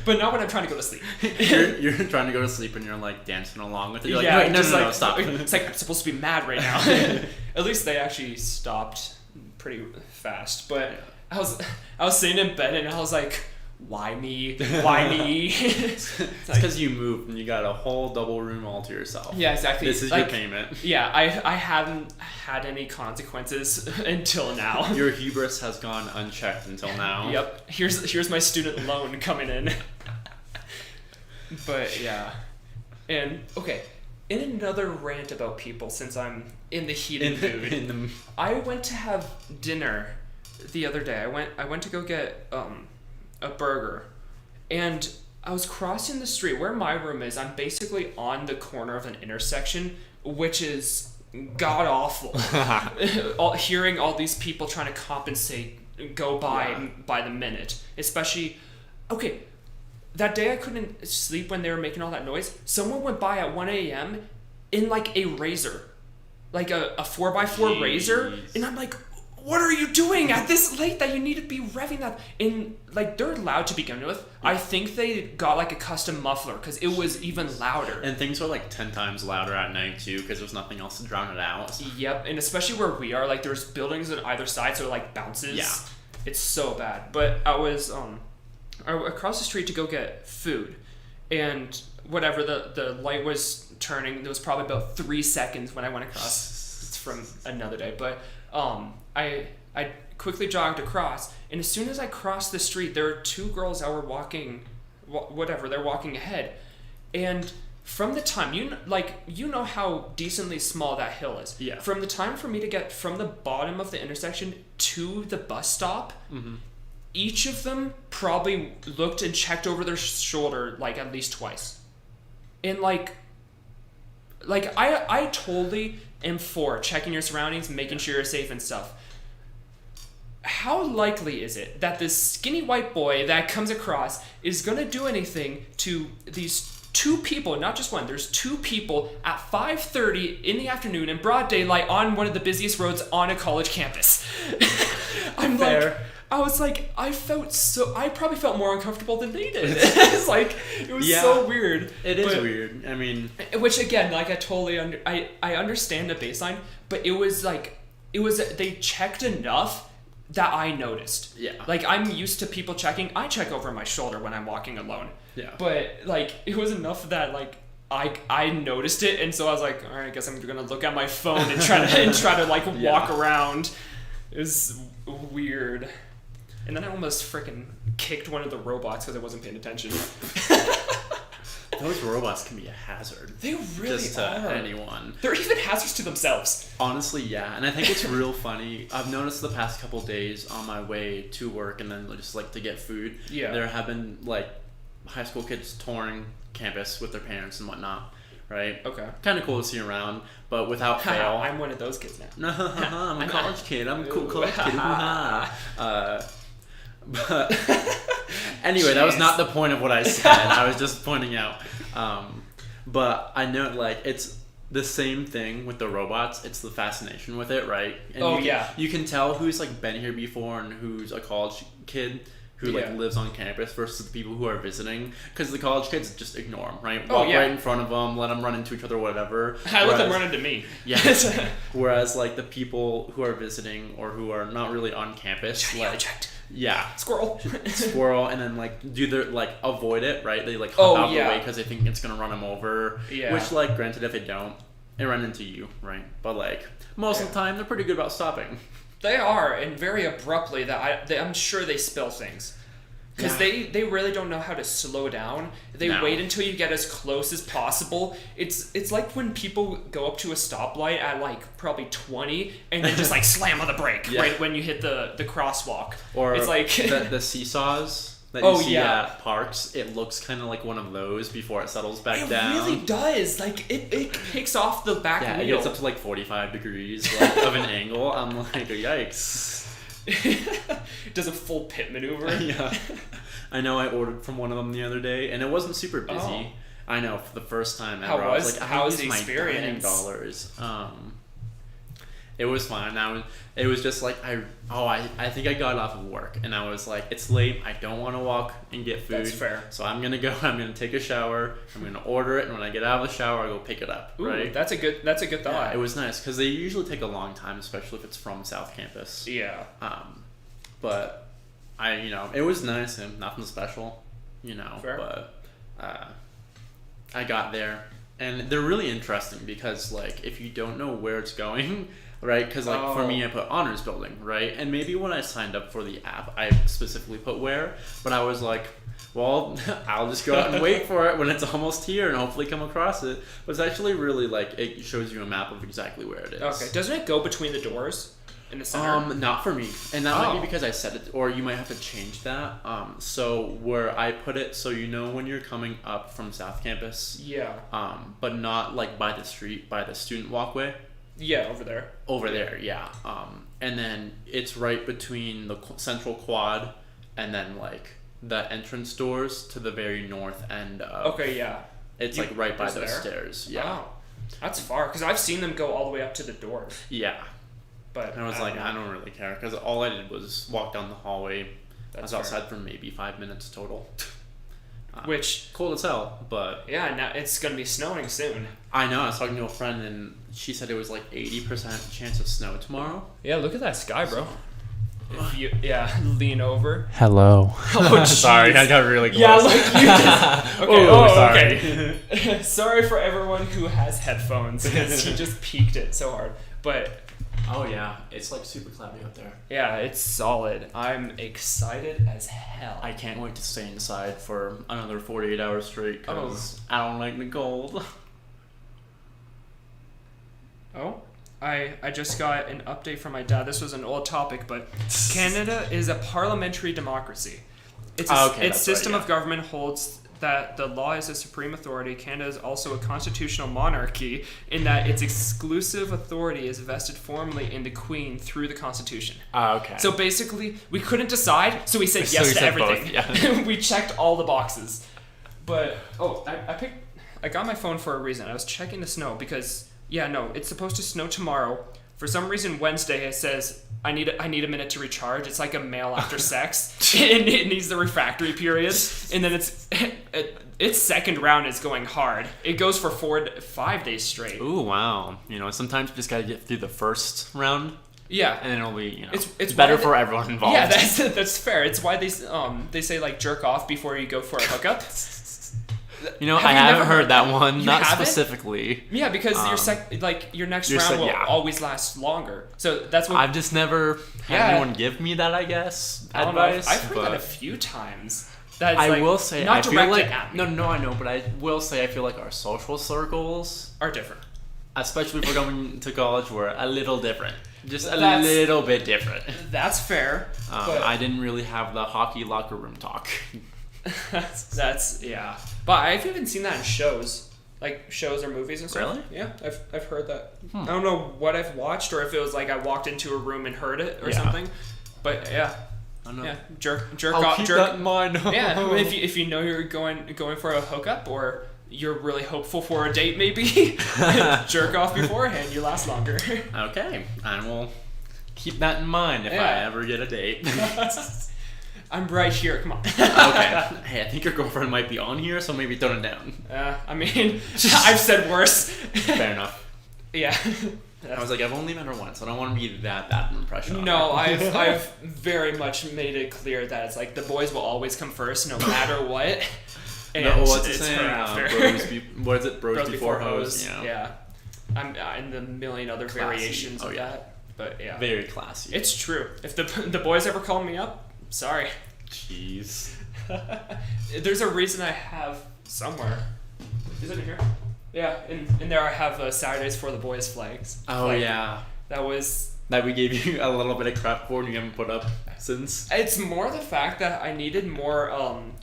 but not when I'm trying to go to sleep. You're trying to go to sleep and you're dancing along with it. You're like, no, stop. It's like I'm supposed to be mad right now. At least they actually stopped pretty fast. But I was sitting in bed and I was like, why me? Why me? It's because you moved and you got a whole double room all to yourself. Yeah, exactly. This is your payment. Yeah, I haven't had any consequences until now. Your hubris has gone unchecked until now. Yep. Here's my student loan coming in. But yeah. And okay, in another rant about people, since I'm in the heated mood, I went to have dinner the other day. I went to go get a burger, and I was crossing the street where my room is. I'm basically on the corner of an intersection, which is god awful. Hearing all these people trying to compensate go by the minute, especially. Okay, that day I couldn't sleep when they were making all that noise. Someone went by at 1 a.m. in a razor, a 4x4 razor, and I'm like, what are you doing at this late that you need to be revving that? And they're loud to begin with. I think they got a custom muffler because it was even louder. And things are 10 times louder at night too because there's nothing else to drown it out. So. Yep, and especially where we are, there's buildings on either side, so it bounces. Yeah, it's so bad. But I was across the street to go get food, and whatever, the light was turning. There was probably about 3 seconds when I went across. It's from another day, but I quickly jogged across, and as soon as I crossed the street, there were two girls that were walking, they're walking ahead, and from the time, you know how decently small that hill is. Yeah. From the time for me to get from the bottom of the intersection to the bus stop, mm-hmm. each of them probably looked and checked over their shoulder at least twice. And I totally am for checking your surroundings, making sure you're safe and stuff. How likely is it that this skinny white boy that comes across is going to do anything to these two people, not just one, there's two people at 5:30 in the afternoon in broad daylight on one of the busiest roads on a college campus? I'm Fair. I was I probably felt more uncomfortable than they did. It was so weird. It is weird. I mean, which again, I totally I understand the baseline, but it was they checked enough that I noticed. Yeah. I'm used to people checking. I check over my shoulder when I'm walking alone. Yeah. But it was enough that I noticed it, and so I was like, all right, I guess I'm gonna look at my phone and try to walk around. It was weird. And then I almost freaking kicked one of the robots because I wasn't paying attention. Those robots can be a hazard. They really just to anyone. They're even hazards to themselves. Honestly, yeah. And I think it's real funny. I've noticed the past couple days on my way to work and then just to get food. Yeah. There have been high school kids touring campus with their parents and whatnot. Right? Okay. Kind of cool to see around, but without fail. I'm one of those kids now. I'm a college kid. I'm a cool college kid. But anyway, that was not the point of what I said. I was just pointing out. But I know it's the same thing with the robots. It's the fascination with it, right? And you can tell who's been here before and who's a college kid who lives on campus versus the people who are visiting, because the college kids just ignore them, right? Walk right in front of them, let them run into each other, whatever. I let them run into me. Yeah. Whereas the people who are visiting or who are not really on campus, yeah, squirrel, and then do their avoid it, right? They hop out of the way because they think it's gonna run them over. Yeah. Which granted, if they don't, they run into you, right? But most of the time, they're pretty good about stopping. They are, and very abruptly. I'm sure they spill things. because they really don't know how to slow down. They wait until you get as close as possible. It's like when people go up to a stoplight at like probably 20 and then just like slam on the brake right when you hit the crosswalk. Or it's like the seesaws that you see at parks. It looks kind of like one of those before it settles back down. It really does. Like it picks off the back wheel. Yeah, it gets up to like 45 degrees like, of an angle. I'm like, yikes. Does a full pit maneuver. Yeah. I know I ordered from one of them the other day, and it wasn't super busy. Oh. I know, for the first time ever. How was, I was like, how was the my experience? dollars. It was fine. It was just like, I think I got off of work, and I was like, it's late, I don't want to walk and get food. That's fair. So I'm going to take a shower, I'm going to order it, and when I get out of the shower, I go pick it up. Ooh, right? That's a good thought. Yeah, it was nice, because they usually take a long time, especially if it's from South Campus. Yeah. But it was nice and nothing special, Fair. but I got there, and they're really interesting because, like, if you don't know where it's going, right, because, like, for me, I put honors building, right, and maybe when I signed up for the app, I specifically put where, but I was like, well, I'll just go out and wait for it when it's almost here and hopefully come across it. But it's actually really, like, it shows you a map of exactly where it is. Okay, doesn't it go between the doors? In the center? Not for me, and that might be because I set it, or you might have to change that. So where I put it, so when you're coming up from South Campus. Yeah. But not like by the street, by the student walkway. Yeah, over there. Over there, yeah. And then it's right between the central quad, and then like the entrance doors to the very north end of. Okay, yeah. It's like right by those stairs. Yeah. Wow. That's far, because I've seen them go all the way up to the doors. Yeah. But and I was like, I don't really care, because all I did was walk down the hallway. I was outside for maybe 5 minutes total. Which cold as hell, but yeah, now it's gonna be snowing soon. I know. I was talking to a friend, and she said it was like 80% chance of snow tomorrow. Yeah, look at that sky, bro. If you lean over. Hello. Oh, sorry, I got really close. Yeah, like you just... Okay. Sorry. Okay. Sorry for everyone who has headphones, because he just peaked it so hard. But oh yeah, it's like super cloudy out there. yeah, it's solid. I'm excited as hell. I can't wait to stay inside for another 48 hours straight, because I don't like the cold. Oh, I just got an update from my dad. This was an old topic, but Canada is a parliamentary democracy. Its system of government holds that the law is a supreme authority. Canada is also a constitutional monarchy in that its exclusive authority is vested formally in the Queen through the Constitution. Okay. So basically, we couldn't decide, so we said yes to everything. Yeah. We checked all the boxes. But I got my phone for a reason. I was checking the snow because it's supposed to snow tomorrow. For some reason, Wednesday it says I need a minute to recharge. It's like a male after sex. It needs the refractory period, and then its second round is going hard. It goes for 4 to 5 days straight. Ooh, wow. Sometimes you just gotta get through the first round. Yeah, and then it'll be it's better for everyone involved. Yeah, that's fair. It's why they say like jerk off before you go for a hookup. I haven't heard that one, not specifically. Yeah, because your next round will always last longer. So that's what I've just never had anyone give me that, I guess, advice. I've heard that a few times. I will say, not I feel directed like at me. no, I know, but I will say I feel like our social circles are different. Especially if we're going to college, we're a little different. Just a little bit different. That's fair. I didn't really have the hockey locker room talk. That's but I've even seen that in shows, like shows or movies and stuff. Really? Yeah, I've heard that. I don't know what I've watched, or if it was like I walked into a room and heard it or something. But yeah, I know. Yeah, jerk I'll off. Keep that in mind. Yeah, if you know you're going for a hookup, or you're really hopeful for a date, maybe jerk off beforehand. You last longer. Okay, I will keep that in mind if I ever get a date. I'm right here. Come on. Okay. Hey, I think your girlfriend might be on here, so maybe tone it down. I mean, I've said worse. Fair enough. Yeah. I was like, I've only met her once. I don't want to be that bad an impression on No, her. I've very much made it clear that it's like the boys will always come first, no matter what. And what's it's the saying? her after. What is it? Bros before hoes. Yeah. I'm in the million other variations of that. But yeah. Very classy. It's true. If the boys ever call me up, sorry. Jeez. There's a reason I have somewhere. Is it in here? Yeah, in there I have Saturdays for the Boys flags. Oh, like, yeah. That we gave you a little bit of crap for and you haven't put up since. It's more the fact that I needed more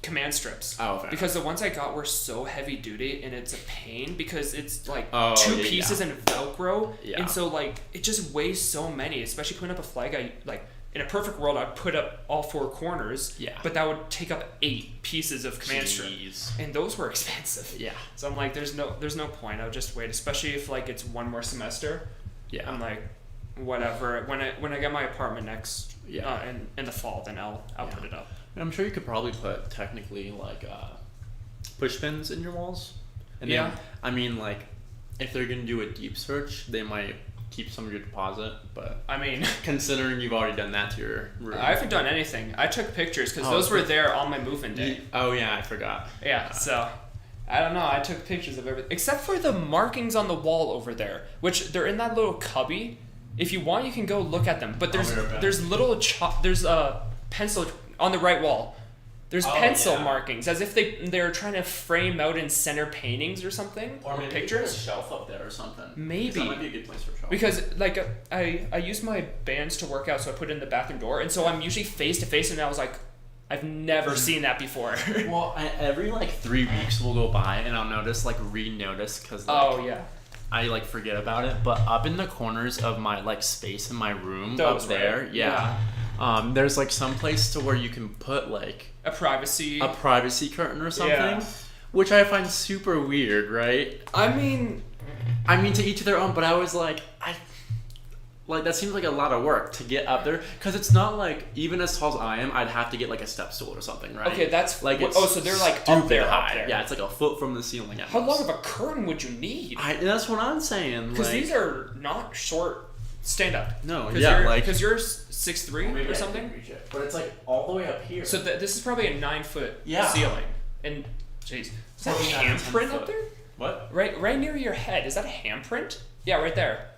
command strips. Oh, fair. Because the ones I got were so heavy duty and it's a pain because it's like two pieces and Velcro. Yeah. And so like it just weighs so many, especially putting up a flag. In a perfect world I'd put up all four corners. Yeah. But that would take up 8 pieces of command strip. And those were expensive. Yeah. So I'm like, there's no point. I'll just wait, especially if like it's one more semester. Yeah. I'm like, whatever. When I get my apartment next in the fall, then I'll put it up. I'm sure you could probably put technically like push pins in your walls. And then, I mean, like if they're gonna do a deep search, they might keep some of your deposit. But I mean, considering you've already done that to your room, I haven't done anything. I took pictures because those were there on my move-in day. Oh yeah, I forgot. Yeah, so I don't know. I took pictures of everything except for the markings on the wall over there, which they're in that little cubby. If you want, you can go look at them. But there's little there's a pencil on the right wall. There's pencil markings as if they're trying to frame out in center paintings or something. Or maybe pictures. Put a shelf up there or something. Maybe. That might be a good place for a shelf. Because like I use my bands to work out, so I put it in the bathroom door, and so I'm usually face to face, and I was like, I've never seen that before. Well, every like 3 weeks will go by, and I'll re-notice because I like forget about it, but up in the corners of my like space in my room up there, there's like some place to where you can put like a privacy curtain or something, which I find super weird, right? I mean to each their own, but I was like, that seems like a lot of work to get up there, because it's not like, even as tall as I am, I'd have to get like a step stool or something, right? Okay, that's like so they're like up there. Yeah, it's like a foot from the ceiling. How long of a curtain would you need? That's what I'm saying. Because these are not short. Stand up. No, because you're 6'3" or something. But it's like all the way up here. So this is probably a 9-foot ceiling. And jeez, is that a handprint up there? What? Right near your head. Is that a handprint? Yeah, right there.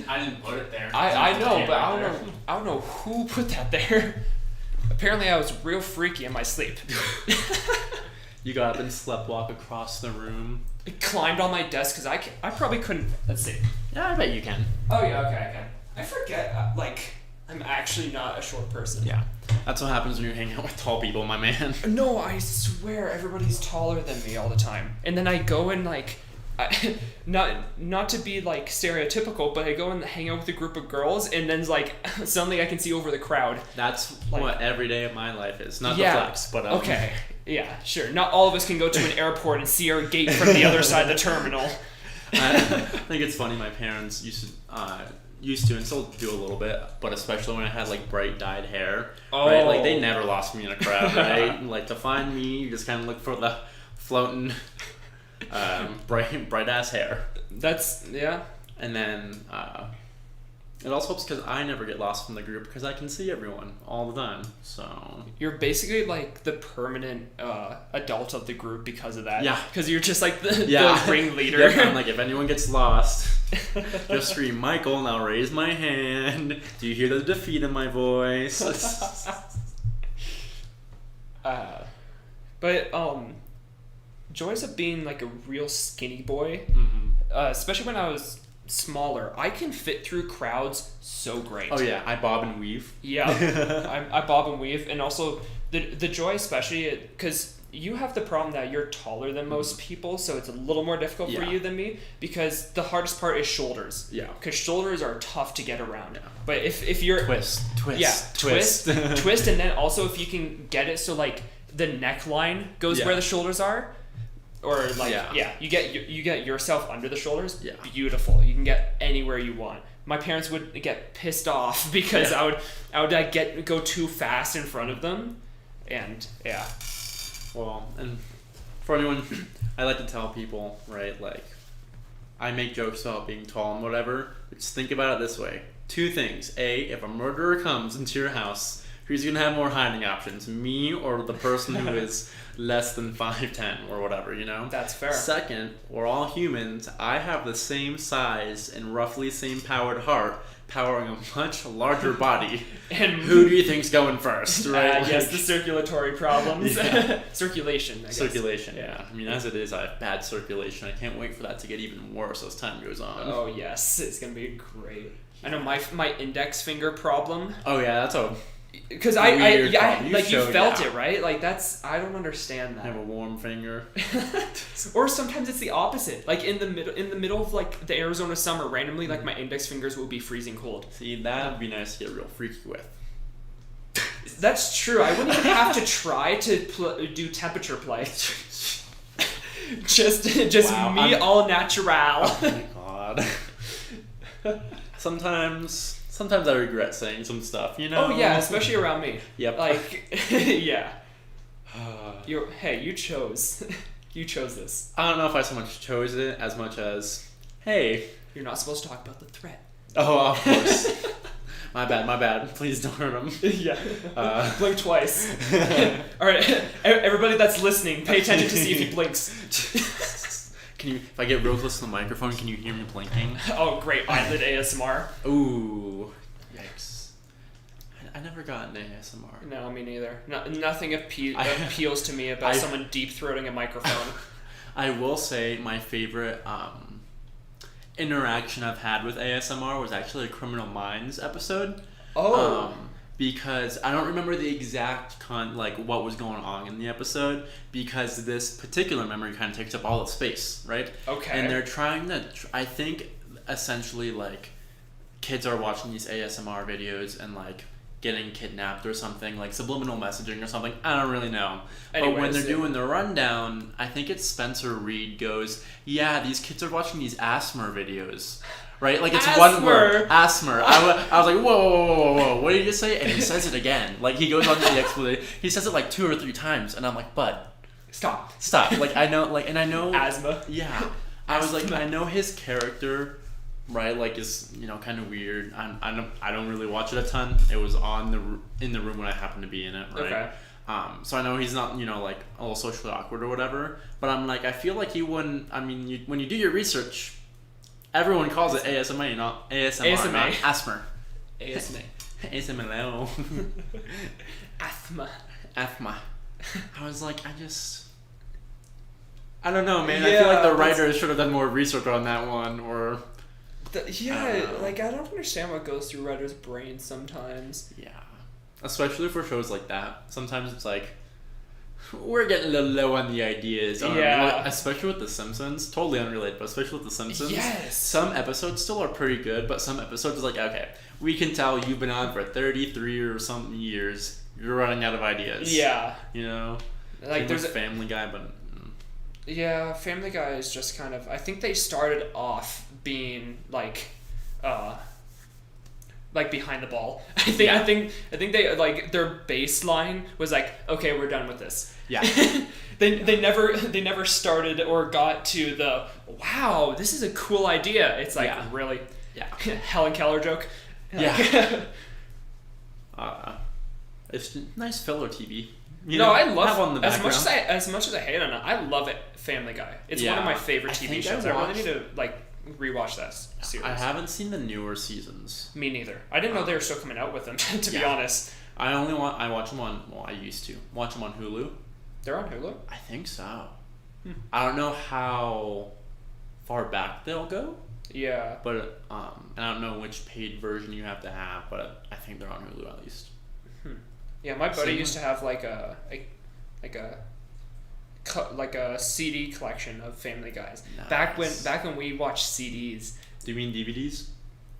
I didn't put it there. I know, but I don't know who put that there. Apparently, I was real freaky in my sleep. You got up and sleptwalk across the room. I climbed on my desk because I probably couldn't. Let's see. Yeah, I bet you can. Oh yeah, okay, I can. I forget. I'm actually not a short person. Yeah, that's what happens when you hang out with tall people, my man. No, I swear everybody's taller than me all the time, and then I go and like. Not to be like stereotypical, but I go and hang out with a group of girls, and then like suddenly I can see over the crowd. That's like, what every day of my life is. Not the flex, but okay, yeah, sure. Not all of us can go to an airport and see our gate from the other side of the terminal. I think it's funny. My parents used to and still do a little bit, but especially when I had like bright dyed hair. Right? Like they never lost me in a crowd, right? Like to find me, you just kind of look for the floating. Bright ass hair. That's And then it also helps because I never get lost from the group because I can see everyone all the time. So you're basically like the permanent adult of the group because of that. Yeah. Because you're just like the ringleader. Yeah, I'm like, if anyone gets lost, just scream Michael and I'll raise my hand. Do you hear the defeat in my voice? Joys of being like a real skinny boy, especially when I was smaller, I can fit through crowds so great. Oh yeah, I bob and weave. Yeah, I bob and weave, and also the joy, especially because you have the problem that you're taller than most people, so it's a little more difficult for you than me, because the hardest part is shoulders. Yeah. Because shoulders are tough to get around. Yeah. But if you're twist, twist, and then also if you can get it so like the neckline goes where the shoulders are. Or like you get yourself under the shoulders. Yeah. Beautiful. You can get anywhere you want. My parents would get pissed off because I would like go too fast in front of them, and Well, and for anyone, I like to tell people, right, like I make jokes about being tall and whatever. But just think about it this way: 2 things. A, if a murderer comes into your house, who's gonna have more hiding options, me or the person who is less than 5'10" or whatever, you know? That's fair. Second, we're all humans. I have the same size and roughly same powered heart powering a much larger body. And who do you think's going first, right? Yes, the circulatory problems. Yeah. Circulation, I guess. Circulation, yeah. I mean, as it is, I have bad circulation. I can't wait for that to get even worse as time goes on. Oh, yes. It's going to be great. I know my index finger problem. Oh, yeah, that's a... Because you felt it, right? Like I don't understand that. I have a warm finger. Or sometimes it's the opposite. Like in the middle of like the Arizona summer, randomly like my index fingers will be freezing cold. See, that would be nice to get real freaky with. That's true. I wouldn't even have to try to do temperature play. just wow, me all natural. Oh my god. Sometimes I regret saying some stuff, you know? Oh, yeah, especially around me. Yep. Like, yeah. You chose. You chose this. I don't know if I so much chose it as much as, hey. You're not supposed to talk about the threat. Oh, of course. My bad. Please don't hurt him. Yeah. Blink twice. All right, everybody that's listening, pay attention to see if he blinks. If I get real close to the microphone, can you hear me blinking? Oh, great. Eyelid ASMR. Ooh. Yikes. I never got an ASMR. No, me neither. Nothing appeals to me about someone deep-throating a microphone. I will say my favorite interaction I've had with ASMR was actually a Criminal Minds episode. Oh. Because I don't remember the exact what was going on in the episode, because this particular memory kind of takes up all the space, right? Okay. And they're trying to, I think, essentially, like, kids are watching these ASMR videos and, like, getting kidnapped or something, like subliminal messaging or something. I don't really know. But when they're doing the rundown, I think it's Spencer Reed goes, yeah, these kids are watching these ASMR videos. Right? Like, it's one word. ASMR. I was like, whoa, what did you just say? And he says it again. Like, he goes on to the explanation. He says it like 2 or 3 times. And I'm like, bud. Stop. Like, I know, like, and I know. Asthma. Yeah. I was like, I know his character, right, like, is, you know, kind of weird. I don't really watch it a ton. It was in the room when I happened to be in it, right? Okay. So I know he's not, you know, like, a little socially awkward or whatever. But I'm like, I feel like he wouldn't, I mean, when you do your research, everyone calls it ASMR, not ASMR, not ASMR. ASMR. ASMR. Asthma. I was like, I don't know, man. Yeah, I feel like the writers should have done more research on that one, or... I don't understand what goes through writers' brains sometimes. Yeah. Especially for shows like that. Sometimes it's like, we're getting a little low on the ideas. Yeah. Especially with The Simpsons. Totally unrelated, but especially with The Simpsons. Yes. Some episodes still are pretty good, but some episodes is like, okay, we can tell you've been on for 33 or something years. You're running out of ideas. Yeah. You know? Like, there's a Family Guy, but... Yeah, Family Guy is just kind of... I think they started off being, like behind the ball. I think they, like, their baseline was like, okay, we're done with this. Yeah. they never started or got to the, wow, this is a cool idea. It's like, really? Yeah. Helen Keller joke. Yeah. It's nice filler TV. I love it. As much as I hate on it, I love it. Family Guy. It's one of my favorite TV shows. I really need to rewatch that series. I haven't seen the newer seasons. Me neither. I didn't know they were still coming out with them. To be honest, I watch them on. Well, I used to watch them on Hulu. They're on Hulu? I think so. I don't know how far back they'll go. Yeah. But I don't know which paid version you have to have, but I think they're on Hulu at least. Yeah, my buddy used to have like a CD collection of Family Guys. Nice. Back when we watched CDs. Do you mean DVDs?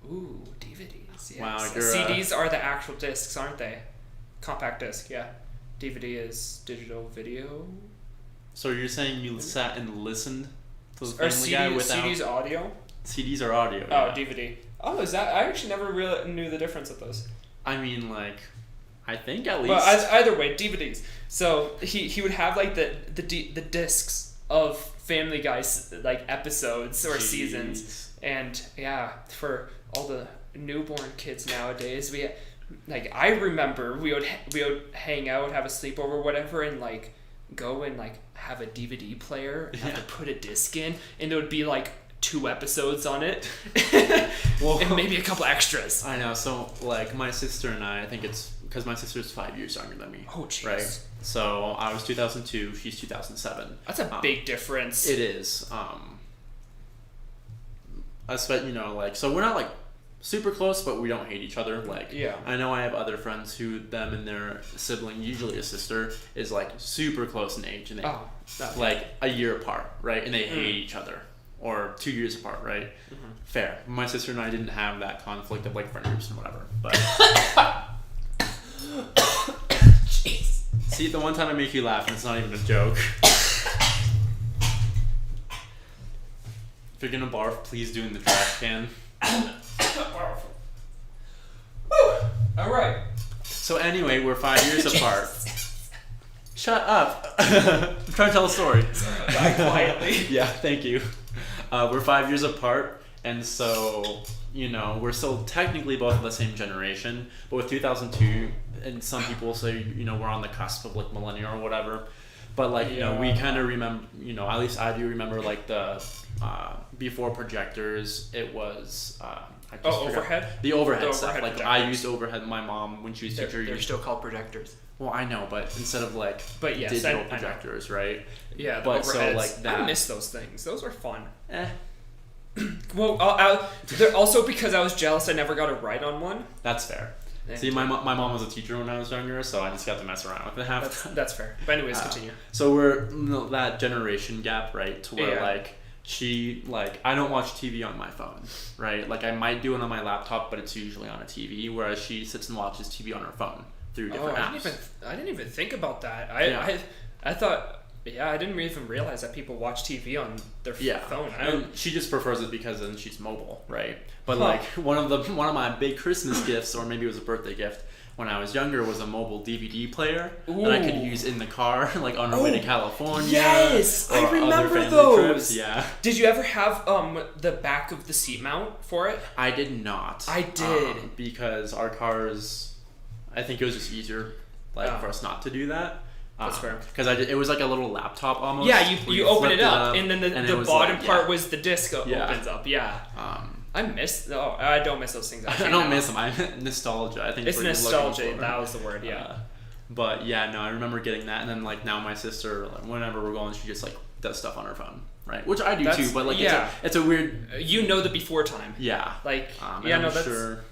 Ooh, DVDs. Yes. Wow, CDs are the actual discs, aren't they? Compact disc, yeah. DVD is digital video. So you're saying you sat and listened to the Family Guy without... CDs audio? CDs are audio. Oh, yeah. DVD. Oh, is that... I actually never really knew the difference of those. I mean, like... I think at least. Well, either way, DVDs. So he would have like the discs of Family Guy's like episodes or seasons, and for all the newborn kids nowadays, I remember we would hang out, have a sleepover, whatever, and like go and like have a DVD player, have to put a disc in, and there would be like 2 episodes on it. Well, and maybe a couple extras. I know. So like my sister and I think it's because my sister's 5 years younger than me. Oh, jeez. Right. So I was 2002. She's 2007. That's a big difference. It is. I spent, like, so we're not like super close, but we don't hate each other. Like, yeah. I know I have other friends who them and their sibling, usually a sister, is like super close in age, and they like a year apart, right? And they hate each other, or 2 years apart, right? Mm-hmm. Fair. My sister and I didn't have that conflict of like friend groups and whatever, but. Jeez. See, the one time I make you laugh, and it's not even a joke. If you're gonna barf, please do it in the trash can. All right. So anyway, we're 5 years apart. Shut up. I'm trying to tell a story. Quietly. Yeah, thank you. We're 5 years apart, and so, we're still technically both of the same generation, but with 2002, and some people say, we're on the cusp of like millennial or whatever. But like, we kind of remember, at least I do remember like the, before projectors, it was, overhead? The overhead stuff. Overhead like projectors. I used overhead. My mom, when she was teacher, they're still called projectors. Well, I know, but instead of like yes, digital projectors, right? Yeah, but overheads. So like that. I miss those things. Those were fun. Well, they're also because I was jealous I never got a ride on one. That's fair. See, my mom was a teacher when I was younger, so I just got to mess around with it half. That's fair. But anyways, continue. So we're that generation gap, right? To where like she I don't watch TV on my phone, right? Like I might do it on my laptop, but it's usually on a TV. Whereas she sits and watches TV on her phone through different apps. I didn't even think about that. I thought. Yeah, I didn't even realize that people watch TV on their phone. She just prefers it because then she's mobile, right? But like one of my big Christmas gifts, or maybe it was a birthday gift, when I was younger, was a mobile DVD player that I could use in the car, like on our way to California. Yes, I remember those. Trips. Yeah. Did you ever have the back of the seat mount for it? I did not. I did because our cars. I think it was just easier, for us not to do that. That's fair. Because it was like a little laptop almost. Yeah, you open it up, and then the bottom part was the disc opens up. Yeah. I don't miss those things. I don't miss them. Nostalgia. I think it's nostalgia. That was the word. Yeah. But yeah, no, I remember getting that, and then like now my sister, like, whenever we're going, she just like does stuff on her phone, right? Which I do too. But like, it's a weird. The before time. Yeah. Like I'm sure.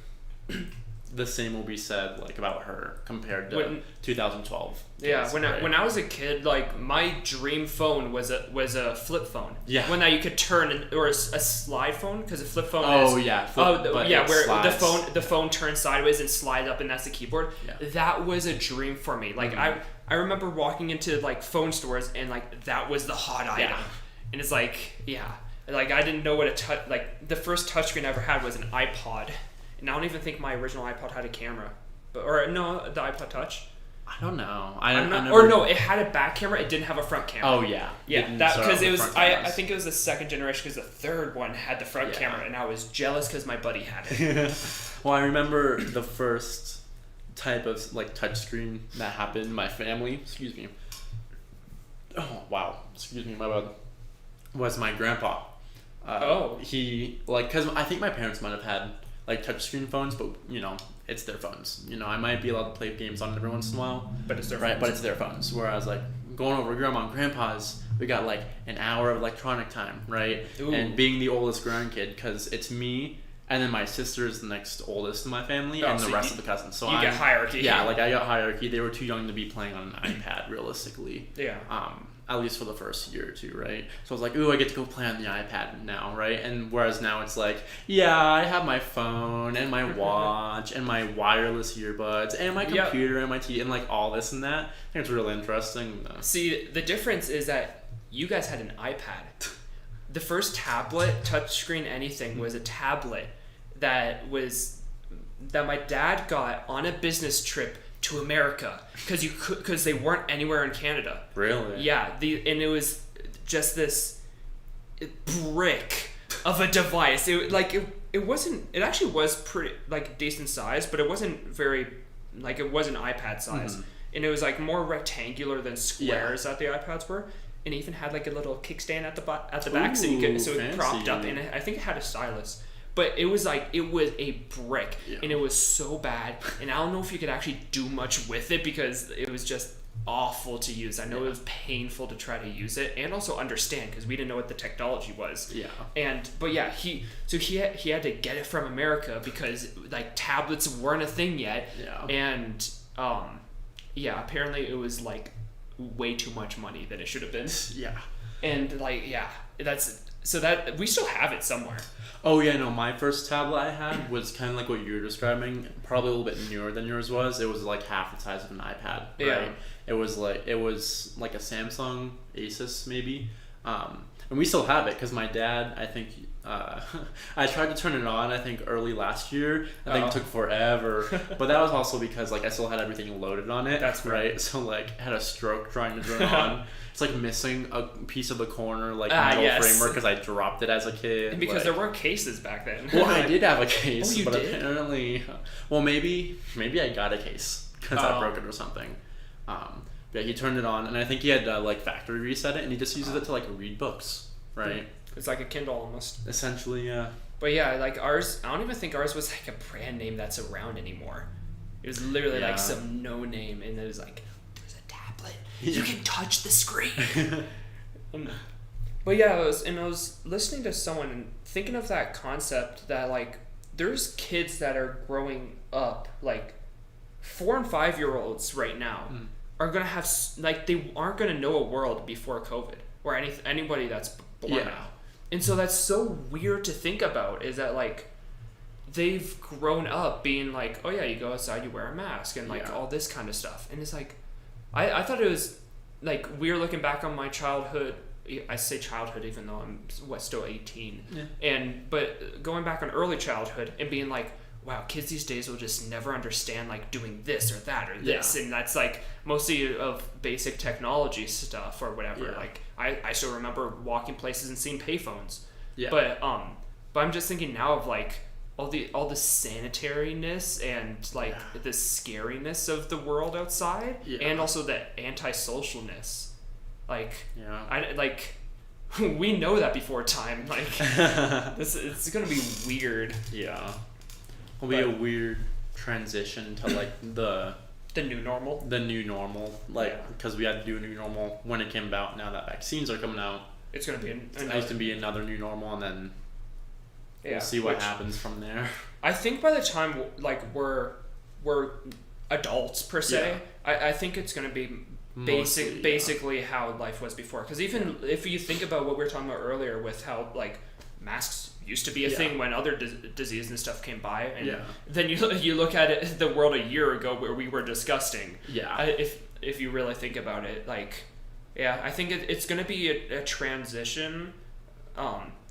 The same will be said like about her compared to 2012. Yeah, when I was a kid, like my dream phone was a flip phone. Yeah. One that you could turn or a slide phone, because a flip phone where the phone turns sideways and slides up, and that's the keyboard. Yeah. That was a dream for me. Like I remember walking into like phone stores, and like that was the hot item. And it's like like I didn't know what the first touchscreen I ever had was an iPod. And I don't even think my original iPod had a camera, the iPod Touch. I don't know. It had a back camera. It didn't have a front camera. Oh yeah, that because it was. I think it was the second generation, because the third one had the front camera, and I was jealous because my buddy had it. Well, I remember the first type of like touchscreen that happened in my family. Excuse me. Oh wow, excuse me, my bad. Was my grandpa. He because I think my parents might have had like touchscreen phones, but it's their phones. I might be allowed to play games on it every once in a while, but it's their phones. But it's their phones. Whereas like going over to grandma and grandpa's, we got like an hour of electronic time, right? Ooh. And being the oldest grandkid, because it's me and then my sister's the next oldest in my family, and the rest of the cousins. So you get hierarchy. Yeah, like I got hierarchy. They were too young to be playing on an iPad, realistically. Yeah. At least for the first year or two, right? So I was like, ooh, I get to go play on the iPad now, right? And whereas now it's like, yeah, I have my phone and my watch and my wireless earbuds and my computer and my TV and like all this and that. I think it's really interesting. See, the difference is that you guys had an iPad. The first tablet, touchscreen, anything was a tablet that my dad got on a business trip to America, because they weren't anywhere in Canada. Really? Yeah. And it was just this brick of a device. It wasn't. It actually was pretty like decent size, but it wasn't very like it wasn't iPad size, and it was like more rectangular than squares that the iPads were. and it even had like a little kickstand at the back, so it propped up, and I think it had a stylus. But it was a brick, and it was so bad, and I don't know if you could actually do much with it because it was just awful to use. I know it was painful to try to use it and also understand because we didn't know what the technology was. He had to get it from America because like tablets weren't a thing yet. And apparently it was like way too much money than it should have been. And that we still have it somewhere. Oh yeah, no, my first tablet I had was kind of like what you were describing, probably a little bit newer than yours was. It was like half the size of an iPad, right? It was like a Samsung Asus maybe. And we still have it because my dad, I think, I tried to turn it on, I think early last year. I think it took forever. But that was also because like I still had everything loaded on it. That's right. So like had a stroke trying to turn it on. It's like missing a piece of the corner, like metal framework because I dropped it as a kid. And because there weren't cases back then. Well, I did have a case, you but did? apparently, well, maybe I got a case because I broke it or something. Yeah, he turned it on, and I think he had like factory reset it, and he just uses it to like read books, right? It's like a Kindle almost. Essentially, yeah. But yeah, like ours, I don't even think ours was like a brand name that's around anymore. It was literally like some no name, and it was like, there's a tablet. You can touch the screen. But yeah, I was listening to someone and thinking of that concept that like there's kids that are growing up, like 4 and 5 year olds right now are gonna have like they aren't gonna know a world before COVID or anybody that's born now. And so that's so weird to think about is that like they've grown up being like, oh yeah, you go outside, you wear a mask and like all this kind of stuff. And it's like, I thought it was like weird looking back on my childhood. I say childhood even though I'm still 18. But going back on early childhood and being like, wow, kids these days will just never understand like doing this or that or this, and that's like mostly of basic technology stuff or whatever. Like I still remember walking places and seeing payphones. But I'm just thinking now of like all the sanitariness and like the scariness of the world outside, and also the antisocialness. Like we know that before time. Like it's gonna be weird. Will be a weird transition to like the new normal. The new normal, like because we had to do a new normal when it came about. Now that vaccines are coming out, it's gonna be another new normal, and then we'll see what happens from there. I think by the time like we're adults per se, I think it's gonna be basically how life was before. Because even if you think about what we were talking about earlier with how like masks used to be a thing when other disease and stuff came by, and then you look at it the world a year ago where we were disgusting. If you really think about it, like I think it's going to be a transition,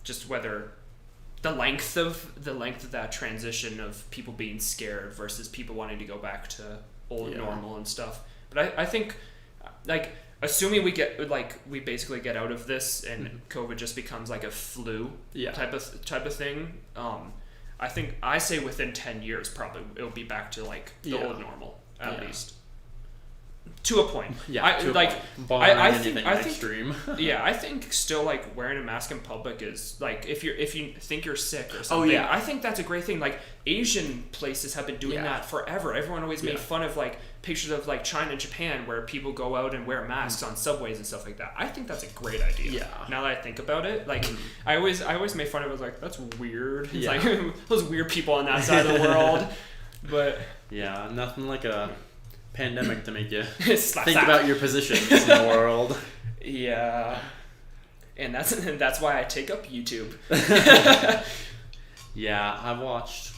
just whether the length of that transition of people being scared versus people wanting to go back to old normal and stuff. But I think like assuming we basically get out of this and COVID just becomes like a flu type of thing, I say within 10 years probably it'll be back to like the old normal at least. To a point. I think extreme. I think still like wearing a mask in public is like if you think you're sick or something. I think that's a great thing. Like Asian places have been doing that forever. Everyone always made fun of like pictures of like China and Japan where people go out and wear masks on subways and stuff like that. I think that's a great idea. Now that I think about it, like I always made fun of it. I was like, that's weird. It's like those weird people on that side of the world. But nothing like a pandemic to make you think about your positions in the world. And that's why I take up YouTube. I've watched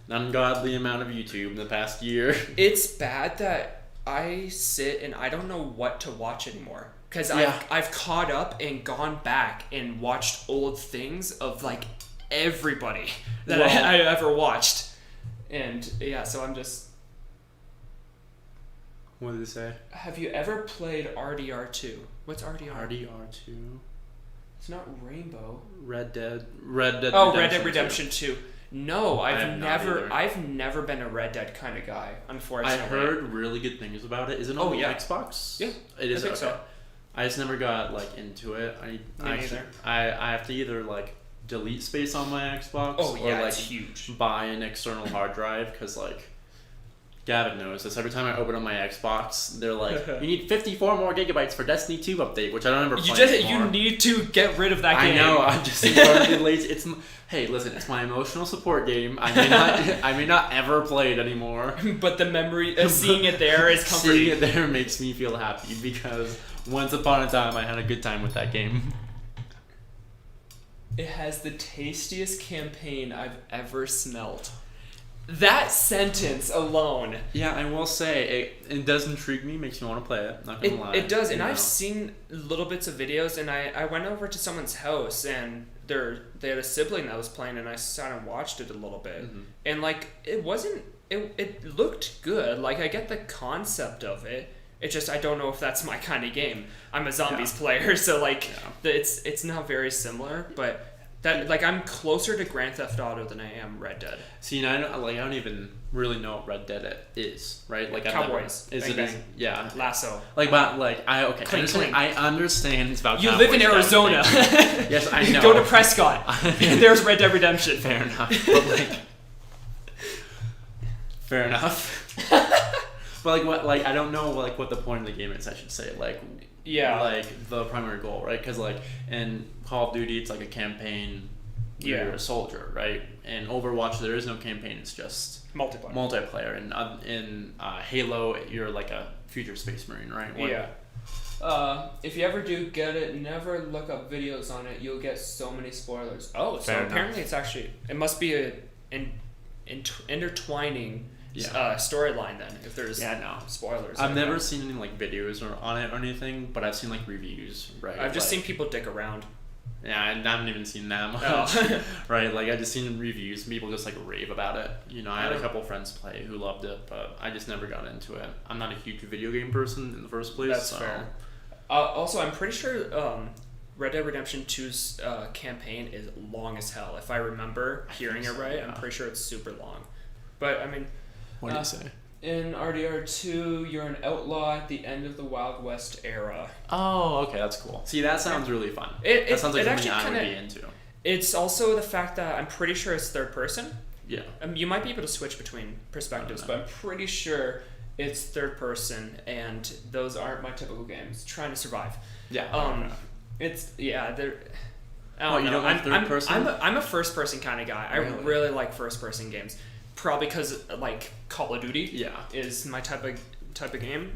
an ungodly amount of YouTube in the past year. It's bad that I sit and I don't know what to watch anymore because I've caught up and gone back and watched old things of like everybody that I ever watched, and so I'm just. What did it say? Have you ever played RDR2? What's RDR? RDR2. It's not Rainbow. Red Dead. Oh, Red Dead Redemption 2. No, I've never been a Red Dead kind of guy, unfortunately. I heard really good things about it. Is it on Xbox? Yeah, it is. I think so. I just never got like into it. I have to either like delete space on my Xbox or like it's huge. Buy an external hard drive because like Gavin knows this. Every time I open up my Xbox, they're like, "You need 54 more gigabytes for Destiny 2 update," which I don't ever play anymore. You need to get rid of that game. I know. I'm just incredibly lazy. Hey, listen, it's my emotional support game. I may not ever play it anymore. But the memory of seeing it there is comforting. Seeing it there makes me feel happy because once upon a time I had a good time with that game. It has the tastiest campaign I've ever smelled. That sentence alone. Yeah, I will say it does intrigue me. Makes me want to play it. Not gonna lie. It does, and I've seen little bits of videos. And I went over to someone's house, and they had a sibling that was playing, and I sat and watched it a little bit. Mm-hmm. And like it looked good. Like I get the concept of it. It's just I don't know if that's my kind of game. I'm a zombies player, so like it's not very similar, but. That like I'm closer to Grand Theft Auto than I am Red Dead. See, and I don't even really know what Red Dead is, right? Like Cowboys. Lasso. Like, but like I understand it's about. You live in Arizona. Yes, I know. Go to Prescott. There's Red Dead Redemption. Fair enough. But like, fair enough. But like what? Like I don't know like what the point of the game is. I should say like. Yeah. Like the primary goal, right? Because like in Call of Duty, it's like a campaign. You're a soldier, right? In Overwatch, there is no campaign. It's just multiplayer. And in Halo, you're like a future space marine, right? If you ever do get it, never look up videos on it. You'll get so many spoilers. Oh, so apparently it must be an intertwining. Storyline then if there's spoilers. I've never seen any like videos on it or anything, but I've seen like reviews, right? I've just seen people dick around. Yeah, I haven't even seen that much. Right, like I just seen reviews, people just like rave about it. You know, I had a couple friends play who loved it, but I just never got into it. I'm not a huge video game person in the first place. That's fair. Also, I'm pretty sure Red Dead Redemption 2's campaign is long as hell. If I remember hearing it right, I'm pretty sure it's super long. But I mean. What do you say? In RDR2, you're an outlaw at the end of the Wild West era. Oh, okay, that's cool. See, that sounds really fun. That sounds like something I would be into. It's also the fact that I'm pretty sure it's third person. Yeah. You might be able to switch between perspectives, but I'm pretty sure it's third person, and those aren't my typical games. Trying to survive. Yeah. They're. You don't like third person? I'm a first person kind of guy. Really? I really like first person games. Probably because like Call of Duty is my type of game.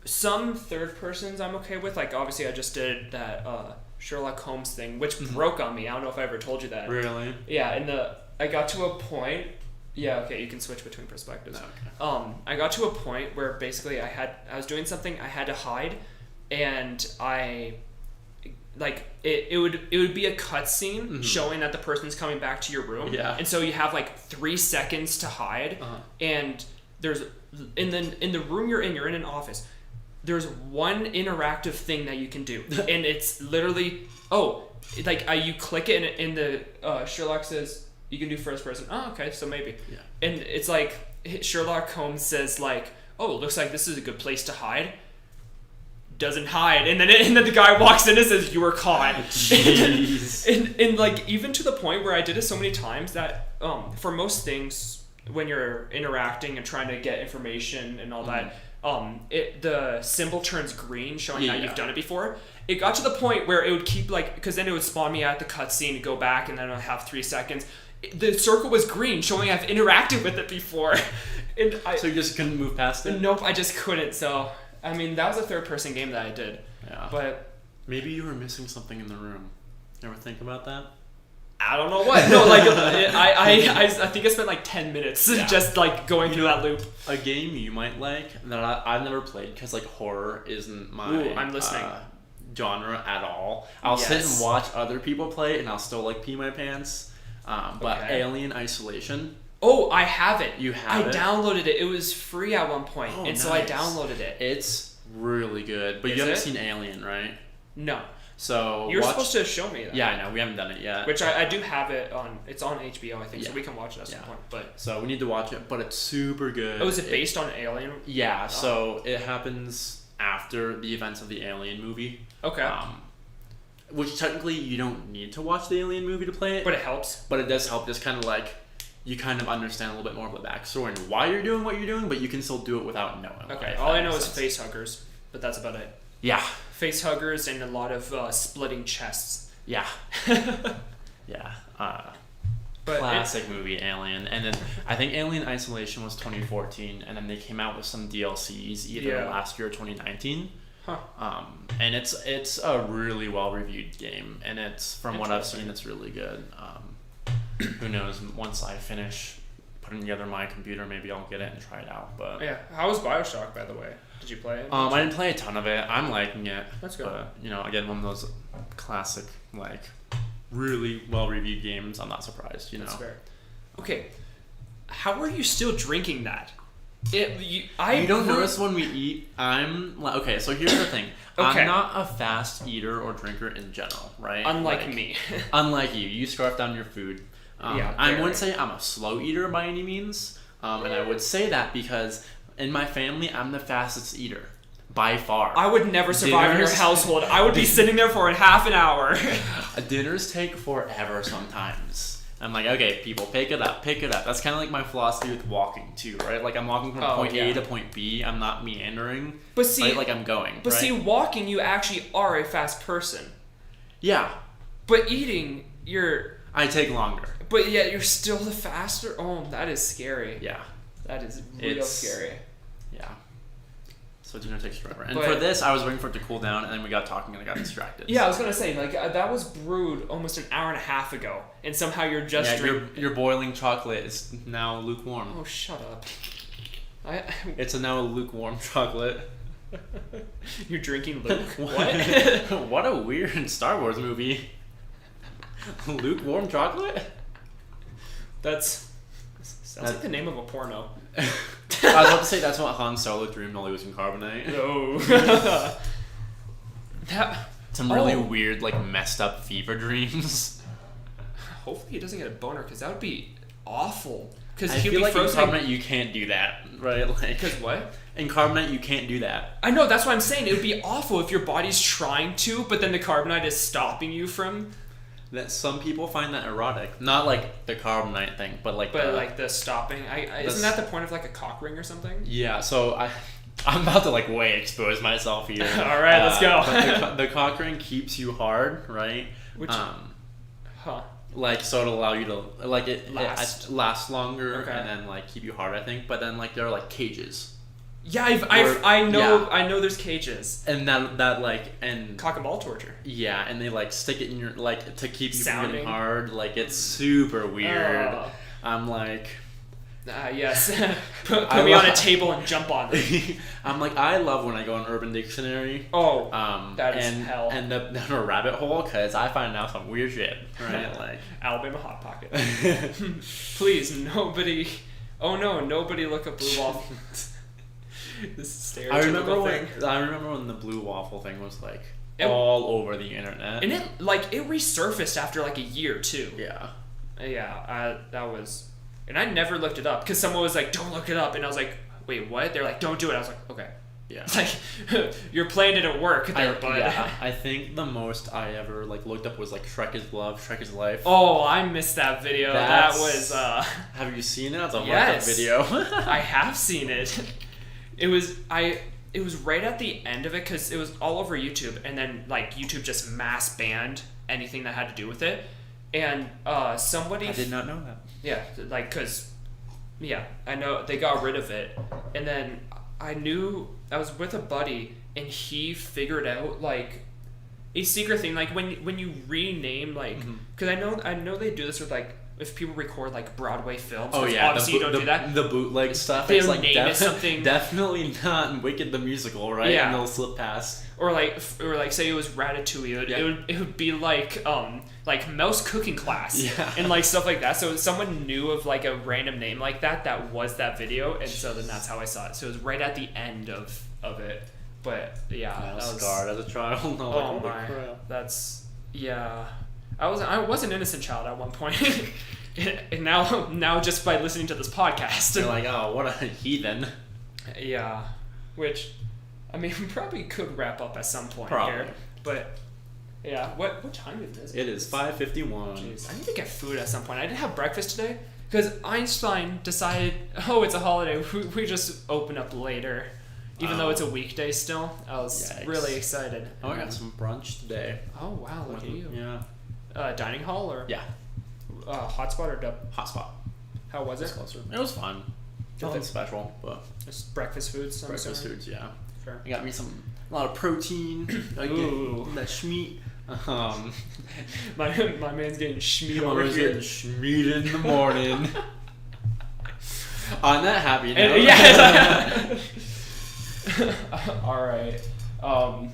Some third persons I'm okay with. Like obviously I just did that Sherlock Holmes thing, which broke on me. I don't know if I ever told you that. Really? Yeah, I got to a point. Yeah, okay, you can switch between perspectives. Okay. I got to a point where basically I was doing something I had to hide, and it would be a cutscene showing that the person's coming back to your room, and so you have like 3 seconds to hide, and there's in the room you're in an office. There's one interactive thing that you can do, and it's literally you click it and the Sherlock says you can do first person. Oh, okay, so maybe, and it's like Sherlock Holmes says like, oh, it looks like this is a good place to hide. Doesn't hide, and then the guy walks in and says you were caught. Jeez. and like even to the point where I did it so many times that for most things when you're interacting and trying to get information and all that, the symbol turns green showing that you've done it before. It got to the point where it would keep like, because then it would spawn me at the cutscene to go back, and then I'd have 3 seconds. The circle was green showing I've interacted with it before. So you just couldn't move past it? Nope, I just couldn't. So I mean, that was a third-person game that I did. Yeah. But maybe you were missing something in the room. You ever think about that? I don't know what. No, like I think I spent like 10 minutes just like going through that loop. A game you might like that I've never played because like horror isn't my I'm listening. Genre at all. I'll sit and watch other people play, and I'll still like pee my pants. But Alien Isolation. Oh, I have it. You have it? I downloaded it. It was free at one point, so I downloaded it. It's really good. But you haven't seen Alien, right? No. So you're supposed to show me that. Yeah, I know. We haven't done it yet. Which I do have it on. It's on HBO, I think, so we can watch it at some point. But so we need to watch it. But it's super good. Oh, is it based on Alien? Yeah. So it happens after the events of the Alien movie. Okay. Which technically you don't need to watch the Alien movie to play it. But it helps. But it does help. Just kind of like you kind of understand a little bit more of the backstory and why you're doing what you're doing, but you can still do it without knowing. Okay. All I know is face huggers, but that's about it. Yeah. Face huggers and a lot of splitting chests. Yeah. Yeah. But classic movie Alien, and then I think Alien Isolation was 2014, and then they came out with some DLCs either last year or 2019. Huh. And it's a really well reviewed game, and it's from what I've seen, it's really good. Who knows? Once I finish putting together my computer, maybe I'll get it and try it out. But yeah, how was BioShock, by the way? Did you play it? I didn't play a ton of it. I'm liking it. That's good. But again, one of those classic like really well reviewed games. I'm not surprised. That's fair. Okay, how are you still drinking that? You don't notice when we eat. I'm like, okay. So here's the thing. Okay. I'm not a fast eater or drinker in general, right? Unlike me. Unlike you, you scarf down your food. I wouldn't say I'm a slow eater by any means, and I would say that because in my family, I'm the fastest eater by far. I would never survive in your household. I would be sitting there for half an hour. Dinners take forever sometimes. I'm like, okay, people, pick it up. That's kind of like my philosophy with walking too, right? Like I'm walking from point A to point B. I'm not meandering. But see, right? Like I'm going. But see, walking, you actually are a fast person. Yeah. But eating, I take longer. But yet you're still the faster. Oh, that is scary. Yeah. That is real scary. Yeah. So dinner takes forever. And for this, I was waiting for it to cool down, and then we got talking, and I got distracted. Yeah, I was gonna say that was brewed almost an hour and a half ago, and somehow you're just drinking. Your boiling chocolate is now lukewarm. Oh, shut up! It's now a lukewarm chocolate. You're drinking Luke. What? What a weird Star Wars movie. Lukewarm chocolate. Sounds like the name of a porno. I was about to say that's what Han Solo dreamed while he was in carbonite. No. Some really weird, like messed up fever dreams. Hopefully he doesn't get a boner, because that would be awful. Because I feel like in carbonite you can't do that, right? Because what? In carbonite you can't do that. I know, that's what I'm saying. It would be awful if your body's trying to, but then the carbonite is stopping you from. That some people find that erotic, not like the carbonite thing, but like the stopping. Isn't that the point of like a cock ring or something? Yeah. So I'm about to like way expose myself here. All right, let's go. But the cock ring keeps you hard, right? Which, like so it'll allow you to like it lasts longer okay. and then like keep you hard, I think. But then like there are like cages. Yeah, I know there's cages. And that like and cock and ball torture. Yeah, and they like stick it in your like to keep you from getting hard. Like it's super weird. I'm like, yes. put me on a table and jump on it. I'm like, I love when I go on Urban Dictionary. Oh, that is hell. End up down a rabbit hole because I find out some weird shit. Right, like Alabama Hot Pocket. Please, nobody. Oh no, nobody look up Blue Waffle. This is I remember when the Blue Waffle thing was like all over the internet, and it resurfaced after like a year too. Yeah, that was, and I never looked it up because someone was like, "Don't look it up," and I was like, "Wait, what?" They're like, "Don't do it." I was like, "Okay." Yeah. It's like you're playing it at work there, bud. Yeah, I think the most I ever like looked up was like Shrek is Love, Shrek is Life. Oh, I missed that video. That was. Have you seen it? It's a yes, video. I have seen it. It was right at the end of it because it was all over YouTube, and then like YouTube just mass banned anything that had to do with it, and somebody. I did not know that. Yeah, like I know they got rid of it, and then I was with a buddy, and he figured out like a secret thing, like when you rename like because I know they do this with like. If people record like Broadway films, obviously you don't do that. The bootleg stuff. They'll like name it something. Definitely not Wicked the musical, right? Yeah. And they'll slip past. Or like say it was Ratatouille. It would be like Mouse Cooking Class. Yeah. And like stuff like that. So someone knew of like a random name like that was that video, and so then that's how I saw it. So it was right at the end of it. But yeah, I was scarred as a child. Oh my, that's I was an innocent child at one point, and now just by listening to this podcast, you're like, oh, what a heathen. Yeah, which I mean, we probably could wrap up at some point here. But, yeah. What time is it? It is 5:51. Jeez, I need to get food at some point. I didn't have breakfast today because Einstein decided, oh, it's a holiday. We just open up later. Even though it's a weekday still. I was really excited. Oh, I got some brunch today. Oh, wow. Look at you. Yeah. Dining hall or? Yeah. Hotspot or dub? Hotspot. How was it? Closer. It was fun. Nothing special, but just breakfast foods. Breakfast foods, yeah. Sure. I got me a lot of protein. Ooh. That schmeat. My man's getting schmeat over here. Getting schmeat in the morning. On that happy note. Yeah. All right. All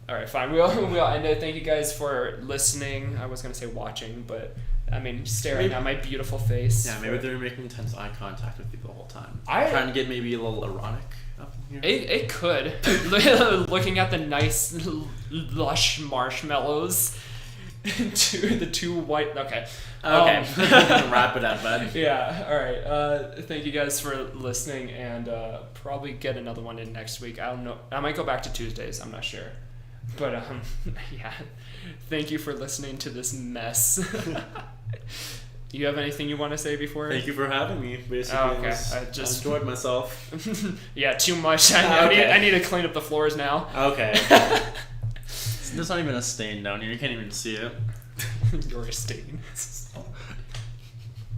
right. Fine. We'll end it. Thank you guys for listening. I was gonna say watching, but I mean staring at my beautiful face. Yeah, maybe they're making intense eye contact with you the whole time. I'm trying to get maybe a little erotic up in here. It could. Looking at the nice lush marshmallows to the two white. Okay. Wrap it up, bud. Yeah. All right. Thank you guys for listening, and probably get another one in next week. I don't know. I might go back to Tuesdays. I'm not sure. But yeah. Thank you for listening to this mess. You have anything you want to say before? Thank you for having me. Basically, okay. I just enjoyed myself. Yeah, too much. I need to clean up the floors now. Okay. There's not even a stain down here. You can't even see it. You're a stain.